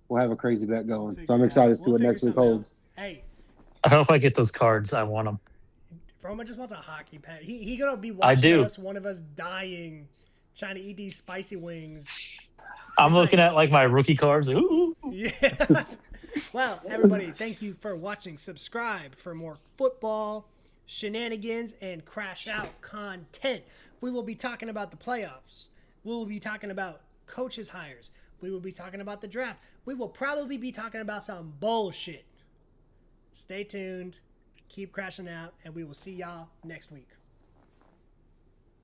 we'll have a crazy bet going. So I'm excited to see what next week holds. Hey, I hope I get those cards. I want them. Roma just wants a hockey pet. He gonna be watching us, one of us dying, trying to eat these spicy wings. I'm looking at like my rookie cards. Like, ooh. Yeah. Well, everybody, thank you for watching. Subscribe for more football, shenanigans, and crash out content. We will be talking about the playoffs. We will be talking about coaches' hires. We will be talking about the draft. We will probably be talking about some bullshit. Stay tuned. Keep crashing out, and we will see y'all next week.